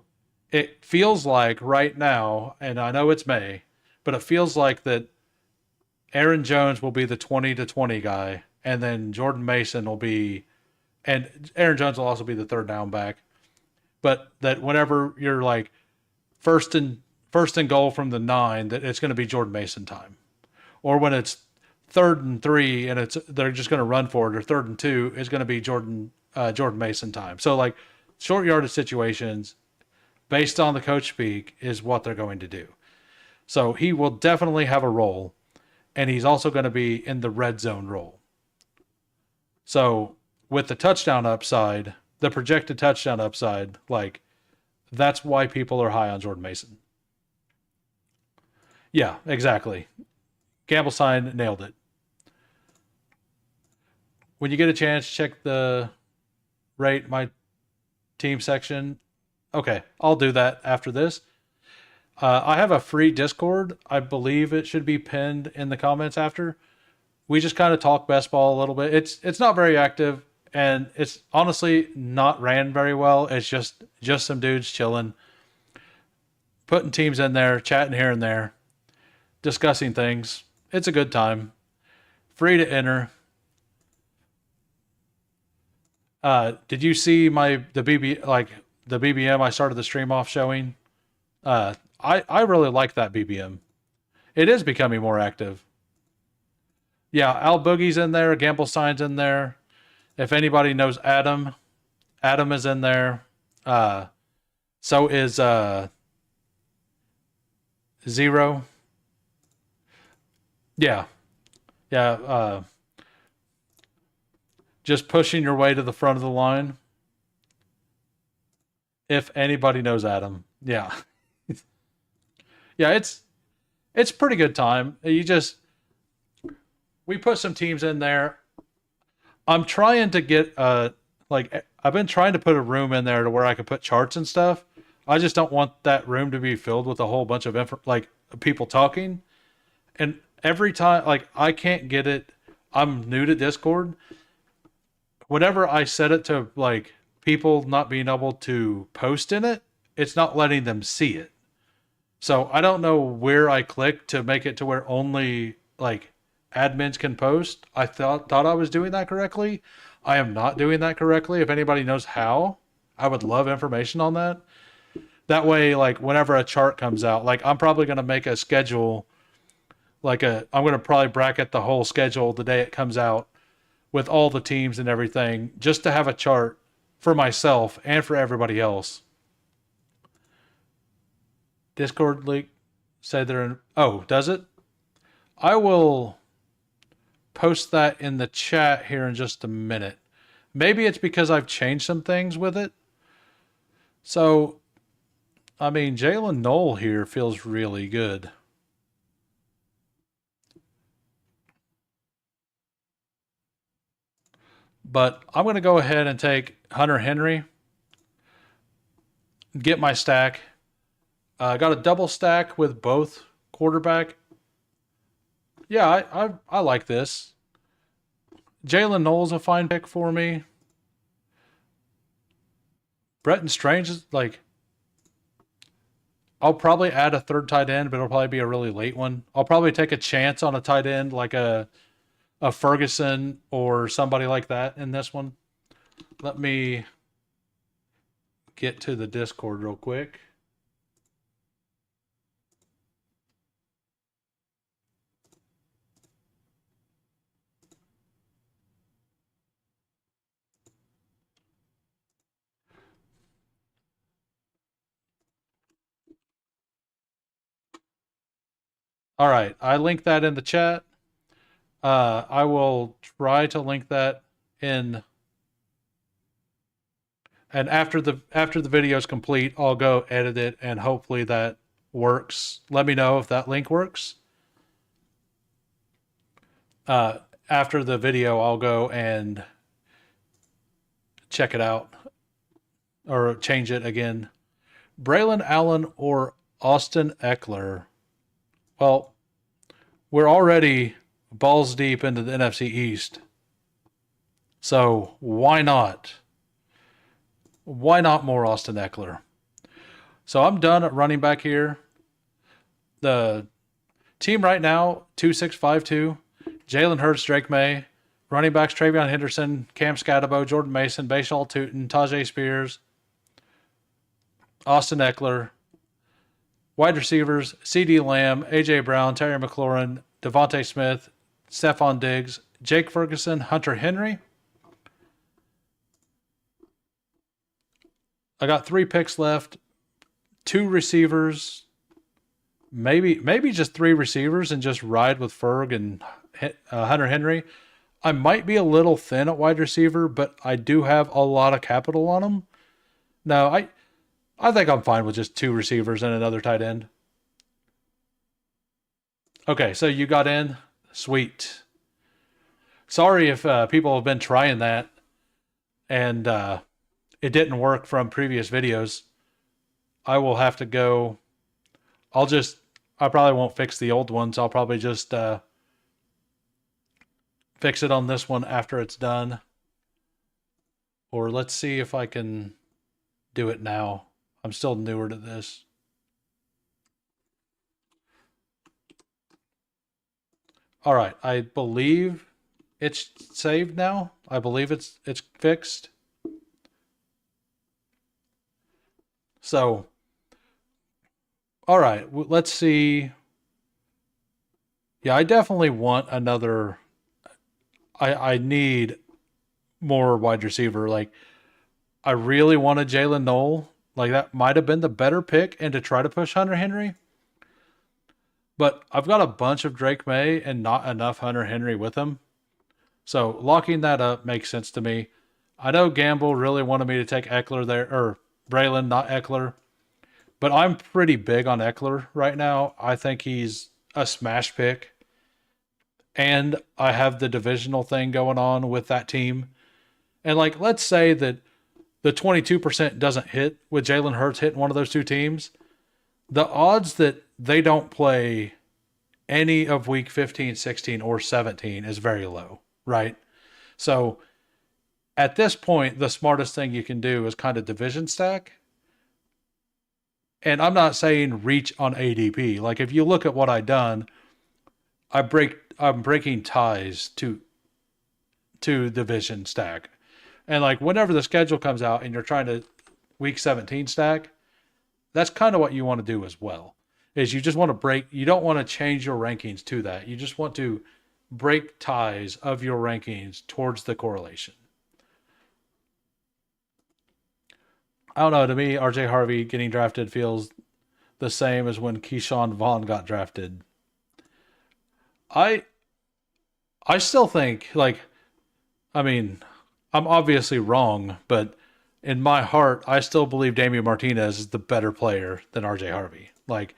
it feels like right now, and I know it's May, but it feels like that Aaron Jones will be the 20 to 20 guy, and then Jordan Mason will be, and Aaron Jones will also be the third down back. But that whenever you're like first and goal from the 9, that it's going to be Jordan Mason time. Or when it's 3rd and 3 and they're just going to run for it, or 3rd and 2, it's going to be Jordan Mason time. So like short yardage situations based on the coach speak is what they're going to do. So he will definitely have a role, and he's also going to be in the red zone role. So with the touchdown upside, the projected touchdown upside, like that's why people are high on Jordan Mason. Yeah, exactly. Gamble sign nailed it. When you get a chance, check the rate my team section. Okay, I'll do that after this. I have a free Discord. I believe it should be pinned in the comments after. We just kind of talk best ball a little bit. It's not very active, and it's honestly not ran very well. It's just some dudes chilling, putting teams in there, chatting here and there, discussing things. It's a good time. Free to enter. Did you see the BBM I started the stream off showing? I really like that BBM. It is becoming more active. Yeah, Al Boogie's in there, Gamble Sign's in there. If anybody knows Adam is in there. So is Zero. Yeah. Yeah. Just pushing your way to the front of the line. If anybody knows Adam. Yeah. Yeah, it's pretty good time. We put some teams in there. I'm trying to get like I've been trying to put a room in there to where I could put charts and stuff. I just don't want that room to be filled with a whole bunch of like people talking. And every time like I can't get it. I'm new to Discord. Whenever I set it to like people not being able to post in it, it's not letting them see it. So I don't know where I clicked to make it to where only like admins can post. I thought I was doing that correctly. I am not doing that correctly. If anybody knows how, I would love information on that. That way, like whenever a chart comes out, like I'm probably gonna make a schedule, I'm gonna probably bracket the whole schedule the day it comes out with all the teams and everything, just to have a chart for myself and for everybody else. Discord link say they're in. Oh, does it? I will post that in the chat here in just a minute. Maybe it's because I've changed some things with it. So, I mean, Jalen Knoll here feels really good. But I'm going to go ahead and take Hunter Henry, get my stack. Got a double stack with both quarterback. Yeah, I like this. Jalen Knoll's a fine pick for me. Bretton Strange is like, I'll probably add a third tight end, but it'll probably be a really late one. I'll probably take a chance on a tight end like a Ferguson or somebody like that in this one. Let me get to the Discord real quick. All right, I linked that in the chat. I will try to link that in, and after the video is complete, I'll go edit it, and hopefully that works. Let me know if that link works. After the video, I'll go and check it out or change it again. Braylon Allen or Austin Eckler? Well, we're already balls deep into the NFC East. So why not? Why not more Austin Eckler? So I'm done at running back here. The team right now, 2652, Jalen Hurts, Drake May, running backs Travion Henderson, Cam Scatabo, Jordan Mason, Bashal Tootin, Tajay Spears, Austin Eckler. Wide receivers, CD Lamb, AJ Brown, Terry McLaurin, Devontae Smith, Stephon Diggs, Jake Ferguson, Hunter Henry. I got 3 picks left, 2 receivers, maybe just 3 receivers and just ride with Ferg and Hunter Henry. I might be a little thin at wide receiver, but I do have a lot of capital on them. No, I think I'm fine with just 2 receivers and another tight end. Okay, so you got in? Sweet. Sorry if people have been trying that and it didn't work from previous videos. I will have to go. I probably won't fix the old ones. I'll probably just fix it on this one after it's done. Or let's see if I can do it now. I'm still newer to this. All right, I believe it's saved now. I believe it's fixed. So, all right, let's see. Yeah, I definitely want another. I need more wide receiver. Like, I really wanted Jalen Knoll. Like, that might have been the better pick, and to try to push Hunter Henry. But I've got a bunch of Drake May and not enough Hunter Henry with him. So locking that up makes sense to me. I know Gamble really wanted me to take Eckler there, or Braylon, not Eckler. But I'm pretty big on Eckler right now. I think he's a smash pick. And I have the divisional thing going on with that team. And like, let's say that the 22% doesn't hit with Jalen Hurts hitting one of those two teams. The odds that they don't play any of week 15, 16, or 17 is very low, right? So at this point, the smartest thing you can do is kind of division stack. And I'm not saying reach on ADP. Like if you look at what I've done, I'm breaking ties to division stack. And like whenever the schedule comes out and you're trying to week 17 stack, that's kind of what you want to do as well. Is you just want to break, you don't want to change your rankings to that. You just want to break ties of your rankings towards the correlation. I don't know, to me, RJ Harvey getting drafted feels the same as when Keyshawn Vaughn got drafted. I still think, like, I mean, I'm obviously wrong, but in my heart, I still believe Damian Martinez is the better player than RJ Harvey. Like,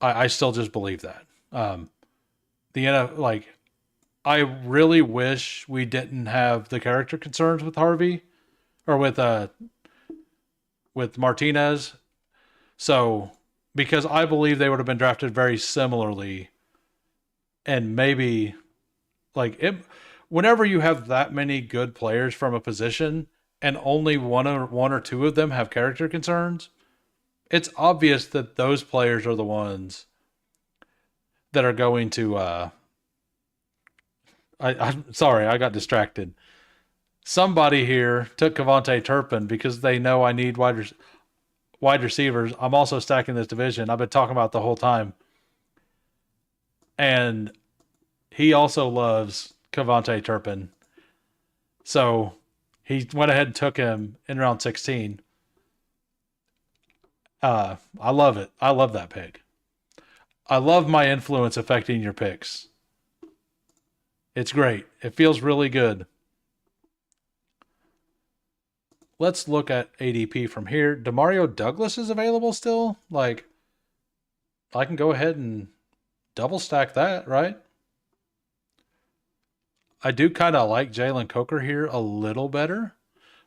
I still just believe that. Like, I really wish we didn't have the character concerns with Harvey or with Martinez. So, because I believe they would have been drafted very similarly, and maybe like it. Whenever you have that many good players from a position and only one or two of them have character concerns, it's obvious that those players are the ones that are going to I'm sorry, I got distracted. Somebody here took Kevontae Turpin because they know I need wide receivers. I'm also stacking this division. I've been talking about the whole time. And he also loves Kevontae Turpin. So he went ahead and took him in round 16. I love it. I love that pick. I love my influence affecting your picks. It's great. It feels really good. Let's look at ADP from here. Demario Douglas is available still. Like, I can go ahead and double stack that, right? I do kind of like Jalen Coker here a little better,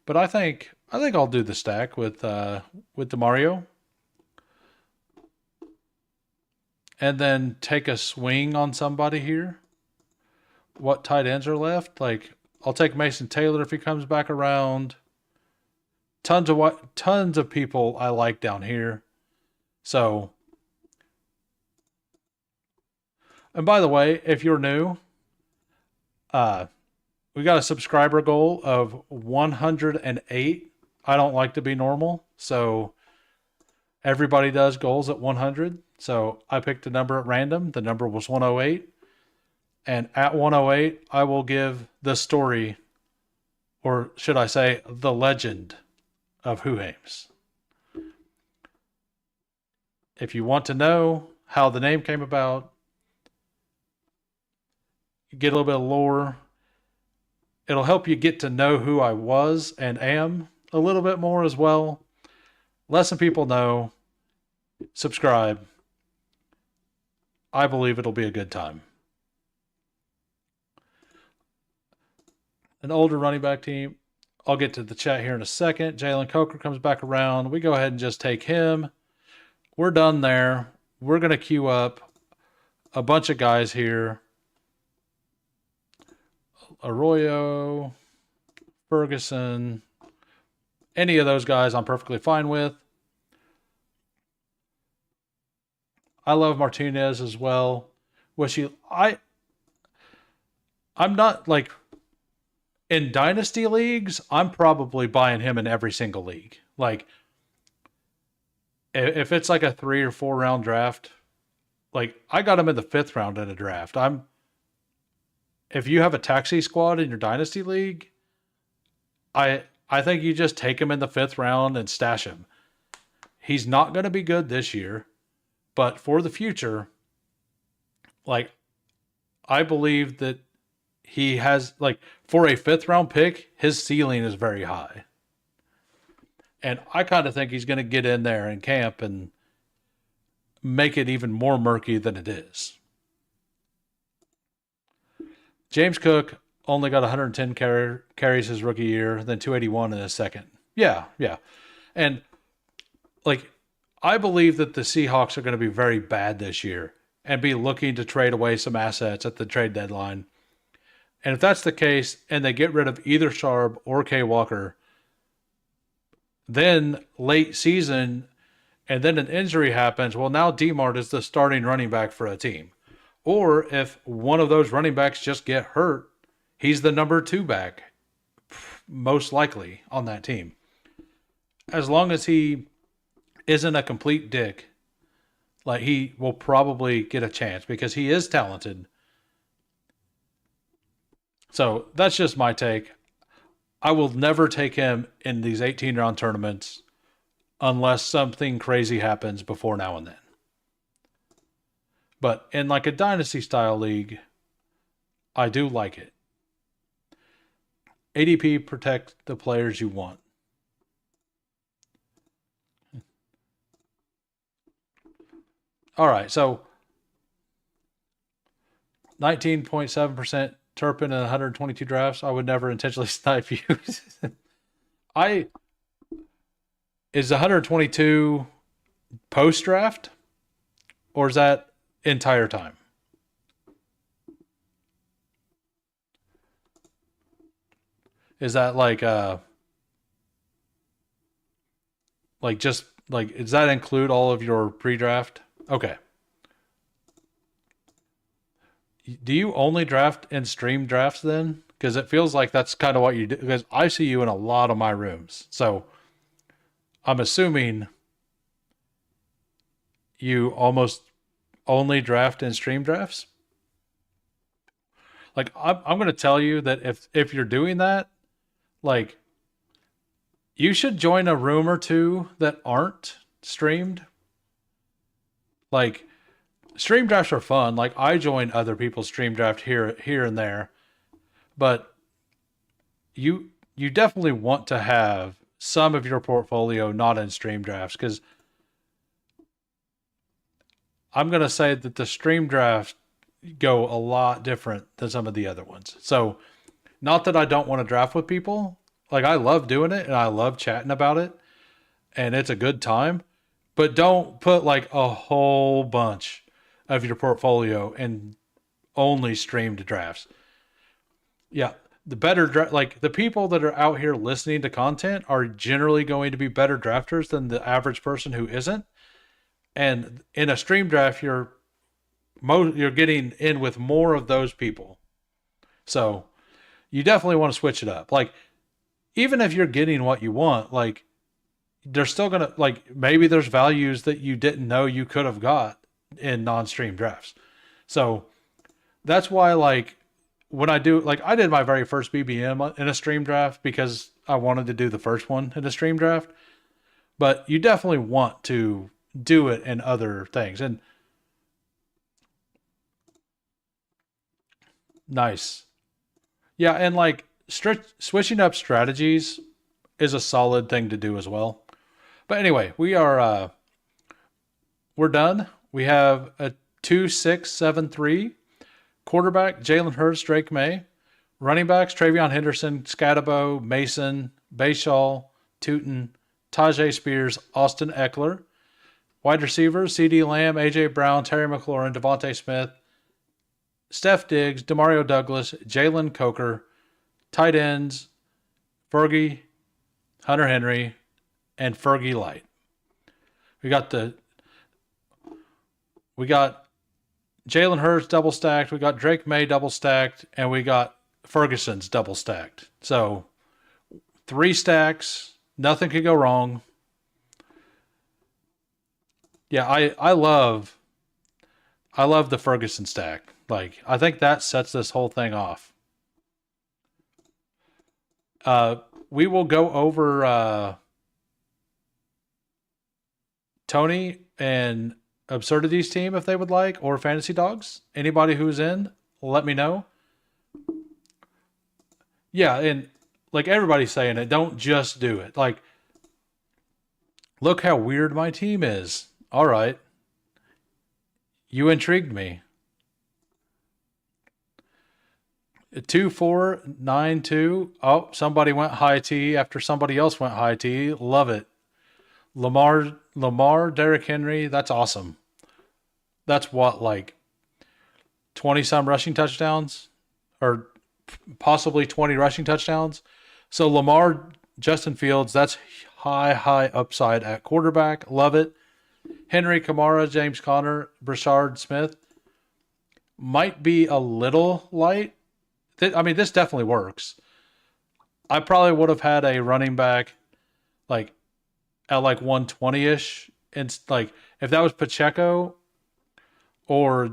but I think I'll do the stack with Demario, and then take a swing on somebody here. What tight ends are left? Like, I'll take Mason Taylor if he comes back around. Tons of people I like down here. So, and by the way, if you're new, we got a subscriber goal of 108. I don't like to be normal, so everybody does goals at 100. So I picked a number at random. The number was 108. And at 108, I will give the story, or should I say, the legend of Who Hames. If you want to know how the name came about, get a little bit of lore. It'll help you get to know who I was and am a little bit more as well. Let some people know. Subscribe. I believe it'll be a good time. An older running back team. I'll get to the chat here in a second. Jalen Coker comes back around. We go ahead and just take him. We're done there. We're going to queue up a bunch of guys here. Arroyo, Ferguson, any of those guys I'm perfectly fine with. I love Martinez as well. I'm not like in dynasty leagues, I'm probably buying him in every single league. Like if it's like a 3 or 4 round draft, like I got him in the 5th round in a draft. If you have a taxi squad in your dynasty league, I think you just take him in the 5th round and stash him. He's not going to be good this year. But for the future, like, I believe that he has, like, for a fifth round pick, his ceiling is very high. And I kind of think he's going to get in there in camp and make it even more murky than it is. James Cook only got 110 carries his rookie year, then 281 in his second. Yeah, yeah. And, like, I believe that the Seahawks are going to be very bad this year and be looking to trade away some assets at the trade deadline. And if that's the case, and they get rid of either Sharp or K. Walker, then late season, and then an injury happens, well, now DMART is the starting running back for a team. Or if one of those running backs just get hurt, he's the number 2 back, most likely, on that team. As long as he isn't a complete dick, like, he will probably get a chance because he is talented. So that's just my take. I will never take him in these 18-round tournaments unless something crazy happens before now and then. But in, like, a dynasty style league, I do like it. ADP, protect the players you want. All right, so 19.7% Turpin in 122 drafts. I would never intentionally snipe you. I is 122 post draft, or is that entire time? Is that like just like, does that include all of your pre-draft? Okay. Do you only draft in stream drafts then? Because it feels like that's kind of what you do. Because I see you in a lot of my rooms. So I'm assuming you almost only draft in stream drafts. Like, I'm going to tell you that if you're doing that, like, you should join a room or two that aren't streamed. Like, stream drafts are fun. Like, I join other people's stream draft here and there, but you definitely want to have some of your portfolio not in stream drafts, because I'm gonna say that the stream drafts go a lot different than some of the other ones. So, not that I don't want to draft with people. Like, I love doing it and I love chatting about it, and it's a good time. But don't put, like, a whole bunch of your portfolio in only streamed drafts. Yeah, the better like, the people that are out here listening to content are generally going to be better drafters than the average person who isn't. And in a stream draft, you're getting in with more of those people. So you definitely want to switch it up. Like, even if you're getting what you want, like, they're still gonna, like, maybe there's values that you didn't know you could have got in non-stream drafts. So that's why, like, when I do, like, I did my very first BBM in a stream draft because I wanted to do the first one in a stream draft. But you definitely want to do it in other things. And nice. Yeah, and, like, switching up strategies is a solid thing to do as well. But anyway, we're done. We have a 2-6-7-3. Quarterback, Jalen Hurts, Drake May. Running backs, Travion Henderson, Scatabo, Mason, Bayshaw, Tootin, Tajay Spears, Austin Eckler. Wide receivers, CeeDee Lamb, A.J. Brown, Terry McLaurin, Devontae Smith, Steph Diggs, Demario Douglas, Jalen Coker. Tight ends, Fergie, Hunter Henry, and Fergie Light. We got Jalen Hurts double stacked, we got Drake May double stacked, and we got Ferguson's double stacked. So 3 stacks, nothing could go wrong. Yeah, I love the Ferguson stack. Like, I think that sets this whole thing off. We will go over Tony and Absurdity's team if they would like, or Fantasy Dogs. Anybody who's in, let me know. Yeah, and like everybody's saying it, don't just do it. Like, look how weird my team is. All right, you intrigued me. 2492. Oh, somebody went high T after somebody else went high T. Love it. Lamar, Derrick Henry. That's awesome. That's what, like 20 some rushing touchdowns, or possibly 20 rushing touchdowns. So Lamar, Justin Fields. That's high upside at quarterback. Love it. Henry, Kamara, James Conner, Brashard Smith might be a little light. I mean, this definitely works. I probably would have had a running back like at like 120-ish. And like if that was Pacheco or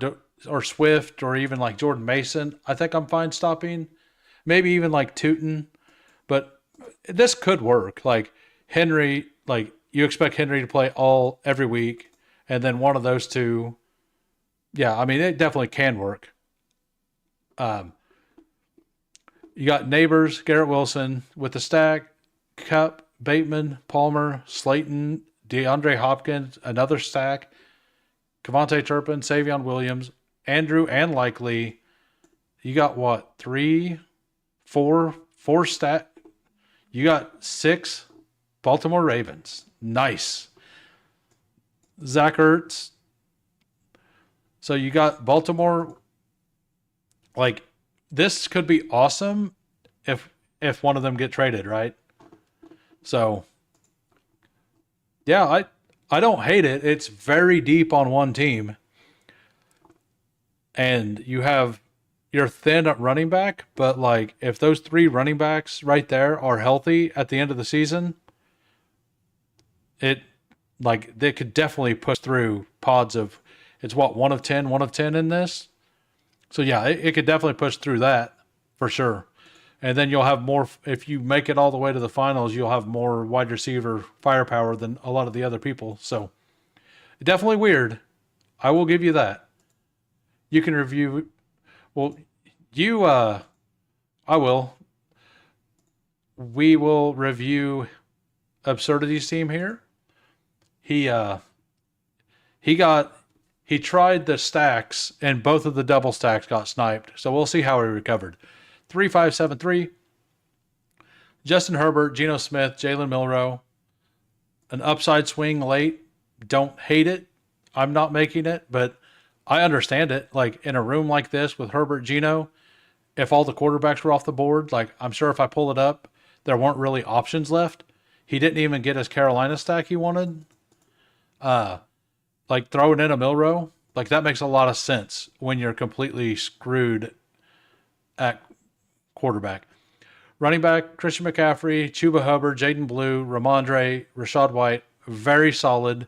Swift or even like Jordan Mason, I think I'm fine stopping. Maybe even like Tootin. But this could work. Like Henry, like you expect Henry to play every week, and then one of those two. Yeah, I mean it definitely can work. You got Neighbors, Garrett Wilson with the stack, Cup, Bateman, Palmer, Slayton, DeAndre Hopkins, another stack, Kevontae Turpin, Savion Williams, Andrew, and Likely. You got what? Four stat. You got 6 Baltimore Ravens. Nice. Zach Ertz. So you got Baltimore. Like, this could be awesome if one of them get traded, right? So yeah, I don't hate it. It's very deep on one team. And you're thin at running back, but like if those 3 running backs right there are healthy at the end of the season, it like they could definitely push through pods of it's what 1 of 10 in this. So yeah, it could definitely push through that for sure. And then you'll have more, if you make it all the way to the finals, you'll have more wide receiver firepower than a lot of the other people. So definitely weird. I will give you that. You can review, well, I will. We will review Absurdity's team here. He, uh, he tried the stacks and both of the double stacks got sniped. So we'll see how he recovered. 3573. Justin Herbert, Geno Smith, Jalen Milrow. An upside swing late. Don't hate it. I'm not making it, but I understand it. Like in a room like this with Herbert, Geno, if all the quarterbacks were off the board, like I'm sure if I pull it up, there weren't really options left. He didn't even get his Carolina stack he wanted. Like throwing in a Milrow, like that makes a lot of sense when you're completely screwed at quarterback. Running back, Christian McCaffrey, Chuba Hubbard, Jaden Blue, Ramondre, Rashad White, very solid.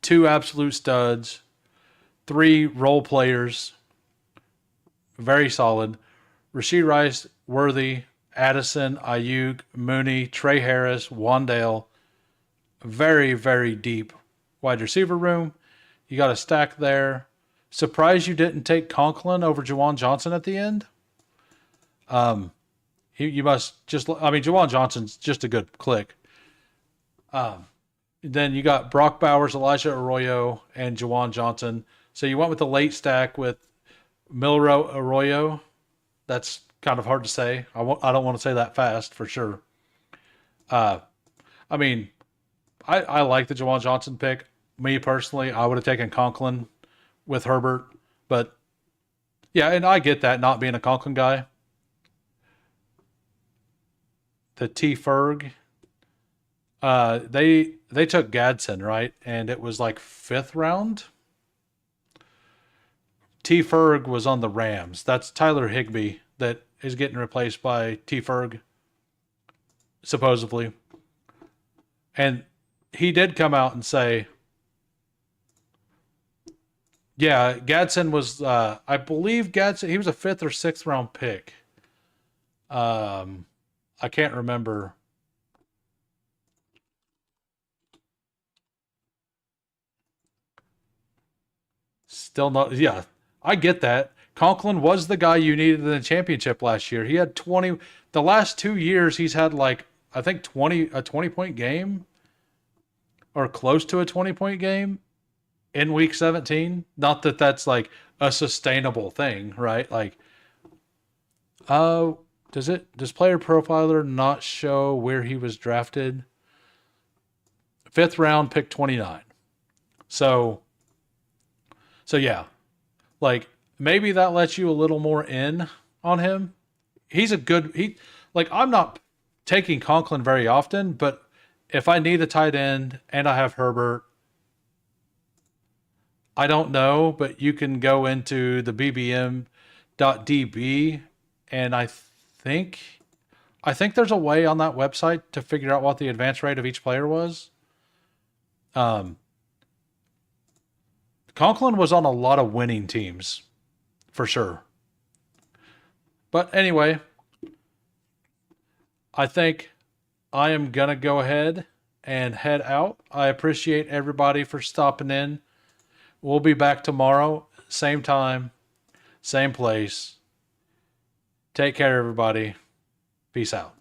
2 absolute studs. 3 role players, very solid. Rashee Rice, Worthy, Addison, Ayuk, Mooney, Trey Harris, Wandale. Very, very deep wide receiver room. You got a stack there. Surprised you didn't take Conklin over Juwan Johnson at the end. You must just, I mean, Juwan Johnson's just a good click. Then you got Brock Bowers, Elijah Arroyo, and Juwan Johnson. So you went with the late stack with Milrow, Arroyo. That's kind of hard to say. I don't want to say that fast for sure. I mean, I like the Juwan Johnson pick. Me personally, I would have taken Conklin with Herbert. But yeah, and I get that not being a Conklin guy. The T Ferg. They took Gadsden, right? And it was like 5th round. T Ferg was on the Rams. That's Tyler Higbee that is getting replaced by T Ferg, supposedly. And he did come out and say, yeah, Gadsden was, I believe Gadsden, he was a 5th or 6th round pick. I can't remember. Still not. Yeah, I get that. Conklin was the guy you needed in the championship last year. He had 20. The last 2 years, he's had like I think 20 point game or close to a 20 point game in week 17. Not that that's like a sustainable thing, right? Like, uh, does Player Profiler not show where he was drafted? Fifth round, pick 29. So, so yeah, like maybe that lets you a little more in on him. He's a good like I'm not taking Conklin very often, but if I need a tight end and I have Herbert, I don't know, but you can go into the bbm.db and I think there's a way on that website to figure out what the advance rate of each player was. Um, Conklin was on a lot of winning teams for sure. But anyway, I think I am going to go ahead and head out. I appreciate everybody for stopping in. We'll be back tomorrow, same time, same place. Take care, everybody. Peace out.